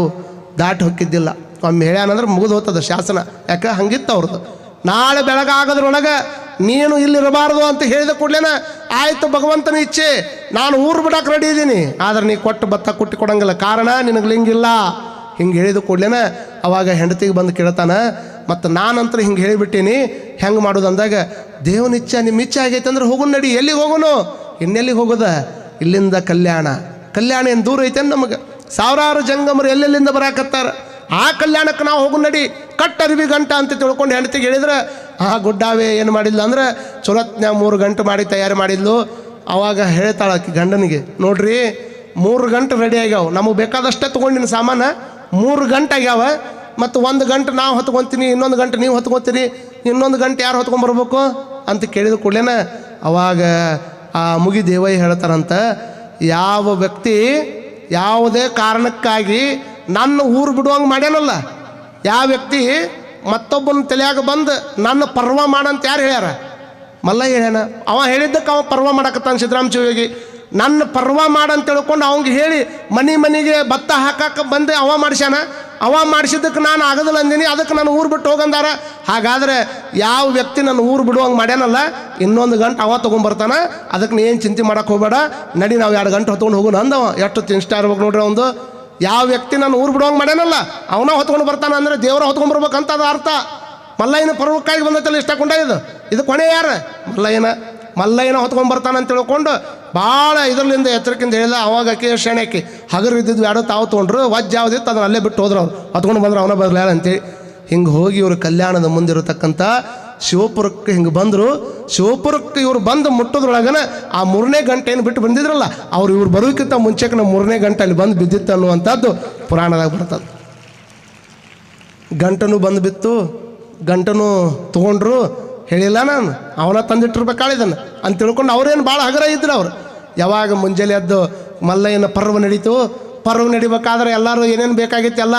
ದಾಟಿ ಹೊಕ್ಕಿದ್ದಿಲ್ಲ. ಒಮ್ಮೆ ಹೇಳ್ಯಾನಂದ್ರೆ ಮುಗಿದು ಹೋಗ್ತದೆ ಶಾಸನ. ಯಾಕೆ ಹಂಗಿತ್ತು ಅವ್ರದ್ದು. ನಾಳೆ ಬೆಳಗಾಗೋದ್ರೊಳಗೆ ನೀನು ಇಲ್ಲಿರಬಾರ್ದು ಅಂತ ಹೇಳಿದ ಕೂಡಲೇನ ಆಯಿತು ಭಗವಂತನ ಇಚ್ಛೆ, ನಾನು ಊರು ಬಿಡಕ್ಕೆ ರೆಡಿ ಇದ್ದೀನಿ, ಆದ್ರೆ ನೀ ಕೊಟ್ಟು ಭತ್ತ ಕುಟ್ಟಿ ಕೊಡಂಗಿಲ್ಲ, ಕಾರಣ ನಿನಗೆ ಲಿಂಗಿಲ್ಲ. ಹಿಂಗೆ ಹೇಳಿದ ಕೂಡಲೇನ ಅವಾಗ ಹೆಂಡತಿಗೆ ಬಂದು ಕೇಳ್ತಾನ, ಮತ್ತು ನಾನಂತರ ಹಿಂಗೆ ಹೇಳಿಬಿಟ್ಟೀನಿ ಹೆಂಗೆ ಮಾಡೋದು ಅಂದಾಗ, ದೇವನ ಇಚ್ಛೆ ನಿಮ್ಮ ಇಚ್ಛೆ ಆಗೈತೆ ಅಂದ್ರೆ ಹೋಗೋಣ ನಡಿ. ಎಲ್ಲಿಗೆ ಹೋಗೋನು? ಇನ್ನೆಲ್ಲಿಗೆ ಹೋಗೋದ? ಇಲ್ಲಿಂದ ಕಲ್ಯಾಣ. ಕಲ್ಯಾಣ ಏನು ದೂರ ಐತೆ ನಮಗೆ? ಸಾವಿರಾರು ಜಂಗಮರು ಎಲ್ಲೆಲ್ಲಿಂದ ಬರಾಕತ್ತಾರ. ಆ ಕಲ್ಯಾಣಕ್ಕೆ ನಾವು ಹೋಗೋಣ ನಡಿ, ಕಟ್ ಅರಿವಿ ಗಂಟ ಅಂತ ತಿಳ್ಕೊಂಡು ಹೆಂಡತಿಗೆ ಹೇಳಿದ್ರೆ, ಆ ಗುಡ್ಡಾವೆ ಏನು ಮಾಡಿದ್ಲು ಅಂದ್ರೆ ಚೊಲತ್ನ್ಯಾಗ 3 ಗಂಟೆ ಮಾಡಿ ತಯಾರು ಮಾಡಿದ್ಲು. ಅವಾಗ ಹೇಳ್ತಾಳ ಆಕಿ ಗಂಡನಿಗೆ, ನೋಡ್ರಿ 3 ಗಂಟೆ ರೆಡಿ ಆಗ್ಯಾವ, ನಮಗೆ ಬೇಕಾದಷ್ಟೇ ತೊಗೊಂಡಿನ ಸಾಮಾನು 3 ಗಂಟೆ ಆಗ್ಯಾವ, ಮತ್ತು 1 ಗಂಟೆ ನಾವು ಹೊತ್ಕೊತೀನಿ, ಇನ್ನೊಂದು ಗಂಟೆ ನೀವು ಹೊತ್ಕೊತೀರಿ, ಇನ್ನೊಂದು ಗಂಟೆ ಯಾರು ಹೊತ್ಕೊಂಡ್ಬರ್ಬೇಕು ಅಂತ ಕೇಳಿದ ಕೂಡಲೇನ ಅವಾಗ ಆ ಮುಗಿ ದೇವಯ್ಯ ಹೇಳ್ತಾರಂತ, ಯಾವ ವ್ಯಕ್ತಿ ಯಾವುದೇ ಕಾರಣಕ್ಕಾಗಿ ನನ್ನ ಊರು ಬಿಡುವಂಗೆ ಮಾಡ್ಯಾನಲ್ಲ, ಯಾವ ವ್ಯಕ್ತಿ ಮತ್ತೊಬ್ಬನ ತಲೆಯಾಗ ಬಂದು ನನ್ನ ಪರ್ವ ಮಾಡಂತ ಯಾರು ಹೇಳ್ಯಾರ? ಮಲ್ಲಯ್ಯ ಹೇಳ್ಯಾನ. ಅವ ಹೇಳಿದ್ದಕ್ಕೆ ಅವ ಪರ್ವ ಮಾಡಕತ್ತಾನ ಸಿದ್ದರಾಮ ಶಿವಯೋಗಿ. ನನ್ನ ಪರ್ವ ಮಾಡಂತ ತಿಳ್ಕೊಂಡು ಅವಂಗೆ ಹೇಳಿ ಮನೆಗೆ ಭತ್ತ ಹಾಕಕ್ಕೆ ಬಂದೆ ಅವ ಮಾಡಿಸ್ಯಾನ. ಅವ ಮಾಡಿಸಿದ್ದಕ್ಕೆ ನಾನು ಆಗೋದಿಲ್ಲ ಅಂದೀನಿ, ಅದಕ್ಕೆ ನಾನು ಊರು ಬಿಟ್ಟು ಹೋಗಂದಾರ. ಹಾಗಾದರೆ ಯಾವ ವ್ಯಕ್ತಿ ನನ್ನ ಊರು ಬಿಡುವಂಗೆ ಮಾಡ್ಯಾನಲ್ಲ, ಇನ್ನೊಂದು ಗಂಟೆ ಅವ ತೊಗೊಂಬರ್ತಾನ, ಅದಕ್ಕೆ ನೀನು ಚಿಂತೆ ಮಾಡೋಕೆ ಹೋಗಬೇಡ, ನಡಿ ನಾವು 2 ಗಂಟೆ ಹೊತ್ಕೊಂಡು ಹೋಗೋಣ ಅಂದವ. ಎಷ್ಟು ಇಷ್ಟ ಇರ್ಬೇಕು ನೋಡ್ರಿ ಒಂದು. ಯಾವ ವ್ಯಕ್ತಿ ನಾನು ಊರು ಬಿಡುವಂಗೆ ಮಾಡ್ಯಾನಲ್ಲ ಅವನ ಹೊತ್ಕೊಂಡು ಬರ್ತಾನ ಅಂದರೆ ದೇವರ ಹೊತ್ಕೊಂಡ್ಬರ್ಬೇಕಂತ ಅದು ಅರ್ಥ. ಮಲ್ಲಯ್ಯನ ಪರ್ವಕ್ಕಾಗಿ ಬಂದೈತಲ್ಲ ಇಷ್ಟ ಕೊಂಡ ಇದು ಕೊನೆ ಯಾರು? ಮಲ್ಲಯ್ಯನ ಹೊತ್ಕೊಂಡು ಬರ್ತಾನೆ ಅಂತ ತಿಳ್ಕೊಂಡು ಭಾಳ ಇದರಲ್ಲಿಂದ ಎಚ್ಚರಿಕೆಯಿಂದ ಹೇಳಿದ. ಅವಾಗ ಆಕೆ ಶೆಣೆಕಿ ಹಗರು ಇದ್ದಿದ್ದು ಯಾಡೋ ತಾವು ತೊಗೊಂಡ್ರು, ವಜ್ಜ ಯಾವುದಿತ್ತು ಅದನ್ನು ಅಲ್ಲೇ ಬಿಟ್ಟು ಹೋದ್ರು. ಅವ್ರು ಹೊತ್ಕೊಂಡು ಬಂದ್ರೆ ಅವನ ಬರಲಿಲ್ಲ ಅಂತೇಳಿ ಹಿಂಗೆ ಹೋಗಿ ಇವರು ಕಲ್ಯಾಣದ ಮುಂದಿರತಕ್ಕಂಥ ಶಿವಪುರಕ್ಕೆ ಹಿಂಗೆ ಬಂದರು. ಶಿವಪುರಕ್ಕೆ ಇವ್ರು ಬಂದು ಮುಟ್ಟೋದ್ರೊಳಗನ ಆ 3ನೇ ಗಂಟೆ ಏನು ಬಿಟ್ಟು ಬಂದಿದ್ರಲ್ಲ, ಇವ್ರು ಬರೋಕ್ಕಿಂತ ಮುಂಚೆಗೆ ನಾವು 3ನೇ ಗಂಟೆ ಅಲ್ಲಿ ಬಂದು ಬಿದ್ದಿತ್ತು ಅನ್ನುವಂಥದ್ದು ಪುರಾಣದಾಗ ಬರ್ತದೆ. ಗಂಟನು ಬಂದು ಬಿತ್ತು, ಗಂಟನು ತೊಗೊಂಡ್ರು, ಹೇಳಿಲ್ಲ ನಾನು ಅವನ ತಂದಿಟ್ಟಿರ್ಬೇಕಾಳಿದನ್ನು ಅಂತ ತಿಳ್ಕೊಂಡು ಅವ್ರೇನು ಭಾಳ ಹಗರ ಇದ್ರು. ಅವರು ಯಾವಾಗ ಮುಂಜಾನೆ ಎದ್ದು ಮಲ್ಲಯ್ಯನ ಪರ್ವ ನಡೀತು. ಪರ್ವ ನಡಿಬೇಕಾದ್ರೆ ಎಲ್ಲರೂ ಏನೇನು ಬೇಕಾಗಿತ್ತು ಎಲ್ಲ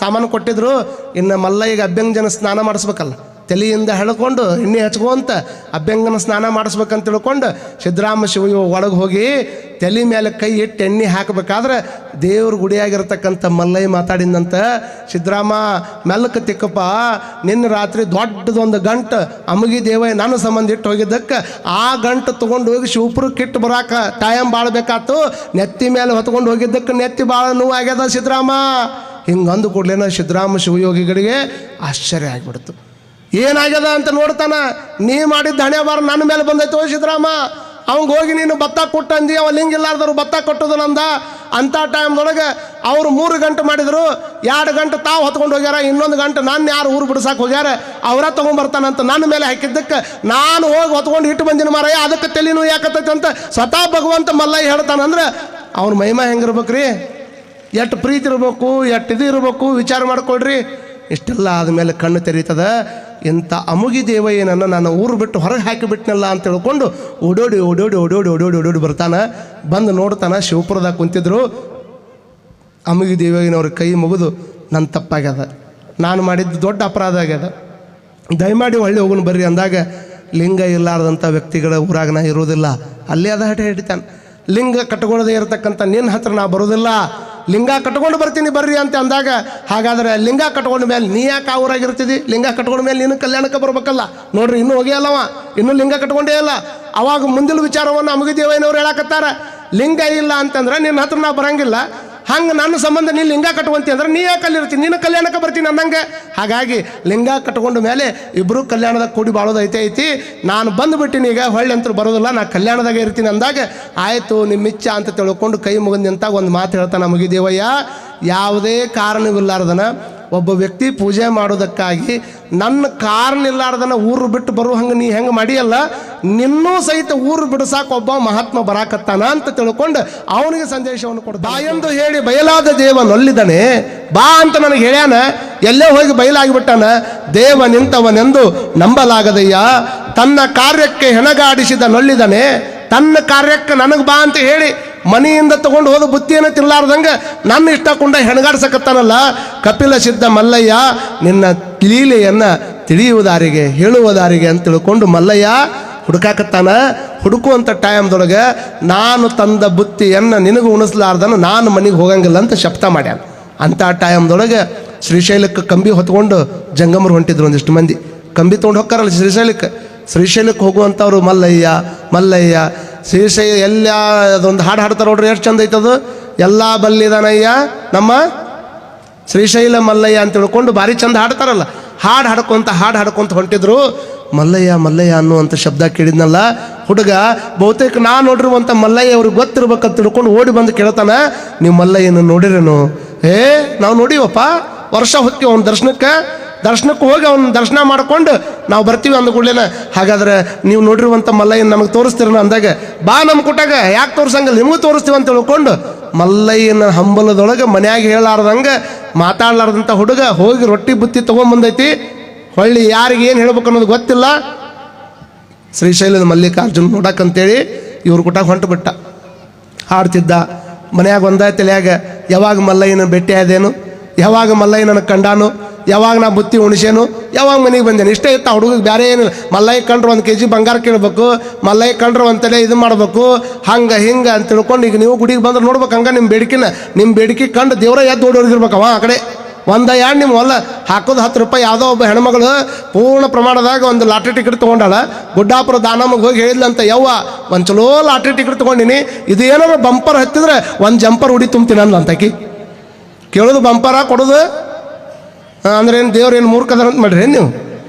ಸಾಮಾನು ಕೊಟ್ಟಿದ್ರು. ಇನ್ನು ಮಲ್ಲಯ್ಯಗೆ ಅಭ್ಯಂಜನ ಸ್ನಾನ ಮಾಡಿಸ್ಬೇಕಲ್ಲ, ತಲೆಯಿಂದ ಎಳ್ಕೊಂಡು ಎಣ್ಣೆ ಹಚ್ಕೊಂತ ಅಭ್ಯಂಗನ ಸ್ನಾನ ಮಾಡಿಸ್ಬೇಕಂತ ತಿಳ್ಕೊಂಡು ಸಿದ್ದರಾಮ ಶಿವ ಒಳಗೆ ಹೋಗಿ ತಲೆ ಮೇಲೆ ಕೈ ಇಟ್ಟು ಎಣ್ಣೆ ಹಾಕಬೇಕಾದ್ರೆ ದೇವ್ರ ಗುಡಿಯಾಗಿರ್ತಕ್ಕಂಥ ಮಲ್ಲಯ್ಯ ಮಾತಾಡಿದಂತ, ಸಿದ್ದರಾಮ ಮೆಲ್ಲಕ್ಕೆ ತಿಕ್ಕಪ್ಪ, ನಿನ್ನ ರಾತ್ರಿ ದೊಡ್ಡದೊಂದು ಗಂಟು ಅಮಗಿ ದೇವಯ್ಯ ನನ್ನ ಸಂಬಂಧ ಇಟ್ಟು ಹೋಗಿದ್ದಕ್ಕೆ ಆ ಗಂಟು ತೊಗೊಂಡು ಹೋಗಿ ಶಿವಪುರಕ್ಕೆ ಇಟ್ಟು ಬರಾಕ ಟೈಮ್ ಭಾಳ ಬೇಕಾಯ್ತು, ನೆತ್ತಿ ಮೇಲೆ ಹೊತ್ಕೊಂಡು ಹೋಗಿದ್ದಕ್ಕೆ ನೆತ್ತಿ ಭಾಳ ನೋವು ಆಗ್ಯದ ಸಿದ್ದರಾಮ. ಹಿಂಗೆ ಅಂದು ಕೂಡಲೇನ ಸಿದ್ದರಾಮ ಶಿವಯೋಗಿಗಳಿಗೆ ಆಶ್ಚರ್ಯ ಆಗಿಬಿಡ್ತು. ಏನಾಗ್ಯದ ಅಂತ ನೋಡ್ತಾನ, ನೀ ಮಾಡಿದ್ದ ಹಣೆ ಬಾರ ನನ್ನ ಮೇಲೆ ಬಂದೈತೋ ಸಿದ್ದರಾಮ. ಅವಂಗೆ ಹೋಗಿ ನೀನು ಭತ್ತ ಕೊಟ್ಟಂದು ಅವ ಲಿಂಗಿಲ್ಲಾರ್ದವ್ರು ಭತ್ತ ಕೊಟ್ಟದು ನಂದ. ಅಂಥ ಟೈಮ್ದೊಳಗೆ ಅವರು 3 ಗಂಟೆ ಮಾಡಿದರು, 2 ಗಂಟೆ ತಾವು ಹೊತ್ಕೊಂಡು ಹೋಗ್ಯಾರ, ಇನ್ನೊಂದು ಗಂಟೆ ನಾನು ಯಾರು ಊರು ಬಿಡ್ಸಕ್ಕೆ ಹೋಗ್ಯಾರ ಅವರ ತೊಗೊಂಬರ್ತಾನಂತ ನನ್ನ ಮೇಲೆ ಹಾಕಿದ್ದಕ್ಕೆ ನಾನು ಹೋಗಿ ಹೊತ್ಕೊಂಡು ಇಟ್ಟು ಬಂದಿನ ಮಾರಾಯ, ಅದಕ್ಕೆ ತಲೆನೂ ಯಾಕತ್ತೈತೆ ಅಂತ ಸ್ವತಃ ಭಗವಂತ ಮಲ್ಲಯ್ಯ ಹೇಳ್ತಾನಂದ್ರೆ ಅವ್ನ ಮಹಿಮಾ ಹೆಂಗಿರ್ಬೇಕ್ರಿ, ಎಷ್ಟು ಪ್ರೀತಿ ಇರಬೇಕು, ಎಷ್ಟು ಇದು ಇರಬೇಕು, ವಿಚಾರ ಮಾಡ್ಕೊಳ್ರಿ. ಇಷ್ಟೆಲ್ಲ ಆದಮೇಲೆ ಕಣ್ಣು ತೆರೀತದ. ಇಂಥ ಅಮುಗಿ ದೇವಯ್ಯನನ್ನು ನಾನು ಊರು ಬಿಟ್ಟು ಹೊರಗೆ ಹಾಕಿಬಿಟ್ನಲ್ಲ ಅಂತ ತಿಳ್ಕೊಂಡು ಓಡೋಡಿ ಬರ್ತಾನೆ. ಬಂದು ನೋಡ್ತಾನೆ, ಶಿವಪುರದಾಗ ಕುಂತಿದ್ರು. ಅಮುಗಿ ದೇವಯ್ಯನವ್ರ ಕೈ ಮುಗಿದು ನನ್ನ ತಪ್ಪಾಗ್ಯದ, ನಾನು ಮಾಡಿದ್ದು ದೊಡ್ಡ ಅಪರಾಧ ಆಗ್ಯದ, ದಯಮಾಡಿ ಹೊಳ್ಳಿ ಹೋಗೋಣ ಬರ್ರಿ ಅಂದಾಗ, ಲಿಂಗ ಇಲ್ಲಾರ್ದಂಥ ವ್ಯಕ್ತಿಗಳ ಊರಾಗ ನಾ ಇರೋದಿಲ್ಲ, ಅಲ್ಲೇ ಅದ ಹಠ ಹಿಡಿತಾನೆ. ಲಿಂಗ ಕಟ್ಕೊಳ್ಳದೆ ಇರತಕ್ಕಂಥ ನಿನ್ನ ಹತ್ರ ನಾ ಬರೋದಿಲ್ಲ, ಲಿಂಗ ಕಟ್ಕೊಂಡು ಬರ್ತೀನಿ ಬರ್ರಿ ಅಂತ ಅಂದಾಗ, ಹಾಗಾದ್ರೆ ಲಿಂಗ ಕಟ್ಕೊಂಡ ಮೇಲೆ ನೀ ಯಾಕೆ ಆ ಊರಾಗಿರ್ತಿದ್ದಿ? ಲಿಂಗ ಕಟ್ಕೊಂಡ ಮೇಲೆ ನೀನು ಕಲ್ಯಾಣಕ್ಕೆ ಬರ್ಬೇಕಲ್ಲ. ನೋಡ್ರಿ ಇನ್ನೂ ಹೋಗಿಯಲ್ಲವ, ಇನ್ನೂ ಲಿಂಗ ಕಟ್ಕೊಂಡೇ ಇಲ್ಲ. ಅವಾಗ ಮುಂದಿನ ವಿಚಾರವನ್ನು ಅಮುಗಿ ದೇವಯ್ಯನವ್ರು ಹೇಳಕತ್ತಾರ, ಲಿಂಗ ಇಲ್ಲ ಅಂತಂದ್ರೆ ನಿನ್ನ ಹತ್ರ ನಾ ಬರಂಗಿಲ್ಲ, ಹಂಗೆ ನನ್ನ ಸಂಬಂಧ ನೀನು ಲಿಂಗ ಕಟ್ಕೊಂತಿ ಅಂದ್ರೆ ನೀ ಯಾಕೆ ಅಲ್ಲಿರ್ತೀನಿ, ನೀನು ಕಲ್ಯಾಣಕ್ಕೆ ಬರ್ತೀನಿ ಅನ್ನಂಗೆ. ಹಾಗಾಗಿ ಲಿಂಗ ಕಟ್ಕೊಂಡ ಮೇಲೆ ಇಬ್ಬರು ಕಲ್ಯಾಣದಾಗ ಕೂಡಿ ಬಾಳೋದು ಐತಿ. ನಾನು ಬಂದುಬಿಟ್ಟಿನಿ, ಈಗ ಹೊಳ್ಳಿ ಅಂತ ಬರೋದಿಲ್ಲ, ನಾ ಕಲ್ಯಾಣದಾಗ ಇರ್ತೀನಿ ಅಂದಾಗ, ಆಯಿತು ನಿಮ್ಮ ಇಚ್ಛೆ ಅಂತ ತಿಳ್ಕೊಂಡು ಕೈ ಮುಗಿದು ನಿಂತಾಗ ಒಂದು ಮಾತು ಹೇಳ್ತಾನೆ ಅಮುಗಿ ದೇವಯ್ಯ, ಯಾವುದೇ ಕಾರಣವಿಲ್ಲಾರ್ದನ ಒಬ್ಬ ವ್ಯಕ್ತಿ ಪೂಜೆ ಮಾಡೋದಕ್ಕಾಗಿ ನನ್ನ ಕಾರಣ ಇಲ್ಲಾರ್ದನ ಊರು ಬಿಟ್ಟು ಬರೋ ಹಂಗೆ ನೀ ಹೆಂಗೆ ಮಾಡಿಯಲ್ಲ, ನಿನ್ನೂ ಸಹಿತ ಊರು ಬಿಡಿಸಾಕ ಒಬ್ಬ ಮಹಾತ್ಮ ಬರಾಕತ್ತಾನ ಅಂತ ತಿಳ್ಕೊಂಡು ಅವನಿಗೆ ಸಂದೇಶವನ್ನು ಕೊಡ. ಬಾ ಎಂದು ಹೇಳಿ ಬಯಲಾದ ದೇವ ನೊಲ್ಲಿದನೆ, ಬಾ ಅಂತ ನನಗೆ ಹೇಳ್ಯಾನ, ಎಲ್ಲೇ ಹೋಗಿ ಬಯಲಾಗಿಬಿಟ್ಟಾನ. ದೇವ ನಿಂತವನೆಂದು ನಂಬಲಾಗದಯ್ಯ, ತನ್ನ ಕಾರ್ಯಕ್ಕೆ ಹೆಣಗಾಡಿಸಿದ ನೊಲ್ಲಿದನೆ, ತನ್ನ ಕಾರ್ಯಕ್ಕೆ ನನಗೆ ಬಾ ಅಂತ ಹೇಳಿ ಮನೆಯಿಂದ ತಗೊಂಡು ಹೋದ ಬುತ್ತಿಯನ್ನು ತಿನ್ನಲಾರ್ದಂಗೆ ನನ್ನ ಇಷ್ಟ ಕೊಂಡ ಹೆಣಗಾಡ್ಸಕತ್ತಾನಲ್ಲ. ಕಪಿಲ ಸಿದ್ಧ ಮಲ್ಲಯ್ಯ, ನಿನ್ನ ಲೀಲೆಯನ್ನು ತಿಳಿಯುವುದಾರಿಗೆ ಹೇಳುವುದಾರಿಗೆ ಅಂತ ತಿಳ್ಕೊಂಡು ಮಲ್ಲಯ್ಯ ಹುಡುಕಾಕತ್ತಾನ. ಹುಡುಕುವಂಥ ಟೈಮ್ದೊಳಗೆ ನಾನು ತಂದ ಬುತ್ತಿಯನ್ನು ನಿನಗೆ ಉಣಿಸ್ಲಾರ್ದನ ನಾನು ಮನೆಗೆ ಹೋಗಂಗಿಲ್ಲ ಅಂತ ಶಬ್ದ ಮಾಡ್ಯಾನ. ಅಂಥ ಟೈಮ್ದೊಳಗೆ ಶ್ರೀಶೈಲಕ್ಕೆ ಕಂಬಿ ಹೊತ್ಕೊಂಡು ಜಂಗಮರು ಹೊಂಟಿದ್ರು. ಒಂದಿಷ್ಟು ಮಂದಿ ಕಂಬಿ ತೊಗೊಂಡು ಹೋಗ್ತಾರಲ್ಲ ಶ್ರೀಶೈಲಕ್ಕೆ ಹೋಗುವಂಥವ್ರು ಮಲ್ಲಯ್ಯ ಮಲ್ಲಯ್ಯ ಶ್ರೀಶೈಲ ಎಲ್ಲ ಅದೊಂದು ಹಾಡು ಹಾಡ್ತಾರೆ ನೋಡ್ರಿ, ಎಷ್ಟು ಚಂದ ಐತದು. ಎಲ್ಲ ಬಲ್ಲಿದಾನಯ್ಯ ನಮ್ಮ ಶ್ರೀಶೈಲ ಮಲ್ಲಯ್ಯ ಅಂತ ತಿಳ್ಕೊಂಡು ಭಾರಿ ಚಂದ ಹಾಡ್ತಾರಲ್ಲ. ಹಾಡು ಹಾಡ್ಕೊಂತ ಹೊಂಟಿದ್ರು. ಮಲ್ಲಯ್ಯ ಮಲ್ಲಯ್ಯ ಅನ್ನುವಂಥ ಶಬ್ದ ಕೇಳಿದ್ನಲ್ಲ ಹುಡುಗ, ಬಹುತೇಕ ನಾ ನೋಡಿರುವಂಥ ಮಲ್ಲಯ್ಯ ಅವ್ರಿಗೆ ಗೊತ್ತಿರ್ಬೇಕಂತ ತಿಳ್ಕೊಂಡು ಓಡಿ ಬಂದು ಕೇಳ್ತಾನ, ನೀವು ಮಲ್ಲಯ್ಯನ ನೋಡಿರೇನು? ನಾವು ನೋಡಿವಪ್ಪ, ವರ್ಷ ಹೊಕ್ಕಿ ಅವ್ನ ದರ್ಶನಕ್ಕೆ ಹೋಗಿ ಅವ್ನ ದರ್ಶನ ಮಾಡ್ಕೊಂಡು ನಾವು ಬರ್ತೀವಿ ಅಂದ ಕೂಡಲೇನ. ಹಾಗಾದ್ರೆ ನೀವು ನೋಡಿರುವಂಥ ಮಲ್ಲಯ್ಯನ ನಮಗೆ ತೋರಿಸ್ತೀರನ ಅಂದಾಗ, ಬಾ ನಮ್ಮ ಕುಟಾಗ, ಯಾಕೆ ತೋರಿಸಂಗಿಲ್ಲ, ನಿಮಗೂ ತೋರಿಸ್ತೀವಿ ಅಂತ ತಿಳ್ಕೊಂಡು ಮಲ್ಲಯ್ಯನ ಹಂಬಲದೊಳಗೆ ಮನ್ಯಾಗ ಹೇಳಾರ್ದಂಗೆ ಮಾತಾಡ್ಲಾರ್ದಂಥ ಹುಡುಗ ಹೋಗಿ ರೊಟ್ಟಿ ಬುತ್ತಿ ತೊಗೊಂಬಂದೈತಿ. ಹೊಳ್ಳಿ ಯಾರಿಗೆ ಏನು ಹೇಳ್ಬೇಕು ಅನ್ನೋದು ಗೊತ್ತಿಲ್ಲ. ಶ್ರೀಶೈಲದ ಮಲ್ಲಿಕಾರ್ಜುನ್ ನೋಡಕ್ಕಂತೇಳಿ ಇವ್ರ ಕುಟಾಗ ಹೊಂಟು ಬಿಟ್ಟ. ಹಾಡ್ತಿದ್ದ ಮನ್ಯಾಗ ಒಂದ ತಲೆಯಾಗ, ಯಾವಾಗ ಮಲ್ಲಯ್ಯನ ಭೇಟಿ ಆದೇನು, ಯಾವಾಗ ಮಲ್ಲಯ್ಯ ನನಗೆ ಕಂಡಾನು, ಯಾವಾಗ ನಾ ಬುತ್ತಿ ಉಣಿಸೇನು, ಯಾವಾಗ ಮನೆಗೆ ಬಂದೇನು, ಇಷ್ಟೇ ಇತ್ತು ಆ ಹುಡುಗಿಗೆ. ಬೇರೆ ಏನಿಲ್ಲ. ಮಲ್ಲಯ್ಯ ಕಂಡ್ರೆ 1 kg ಬಂಗಾರ ಕೇಳಬೇಕು, ಮಲ್ಲಯ್ಯ ಕಂಡ್ರೆ ಒಂದು ತಲೆ ಇದು ಮಾಡಬೇಕು, ಹಂಗೆ ಹಿಂಗೆ ಅಂತ ತಿಳ್ಕೊಂಡು ಈಗ ನೀವು ಗುಡಿಗೆ ಬಂದ್ರೆ ನೋಡ್ಬೇಕು. ಹಂಗೆ ನಿಮ್ಮ ಬೇಡಿಕೆ ಕಂಡು ದೇವರ ಎದ್ದು ಓಡೋಗಿರ್ಬೇಕು. ಆ ಕಡೆ ಎರಡು ನಿಮ್ಮ ಹೊಲ ಹಾಕೋದು 10 ರೂಪಾಯಿ. ಯಾವುದೋ ಒಬ್ಬ ಹೆಣ್ಮಗಳು ಪೂರ್ಣ ಪ್ರಮಾಣದಾಗ ಒಂದು ಲಾಟ್ರಿ ಟಿಕೆಟ್ ತೊಗೊಂಡಾಳ. ಗುಡ್ಡಾಪುರ ದಾನಮ್ಮಗೆ ಹೋಗಿ ಹೇಳಿದ್ಲಂತ, ಯವ್ವ ಒಂದು ಚಲೋ ಲಾಟ್ರಿ ಟಿಕೆಟ್ ತೊಗೊಂಡಿನಿ, ಇದು ಏನಾದ್ರು ಬಂಪರ್ ಹತ್ತಿದ್ರೆ 1 ಜಂಪರ್ ಉಡಿ ತುಂಬ್ತೀನಿ ಅಂತಾಕಿ. ಕೇಳೋದು ಬಂಪರ ಕೊಡೋದು ಅಂದ್ರೆ ಏನು ದೇವ್ರು ಏನು ಮೂರ್ಖದಾರ ಅಂತ ಮಾಡ್ರಿ ನೀವು?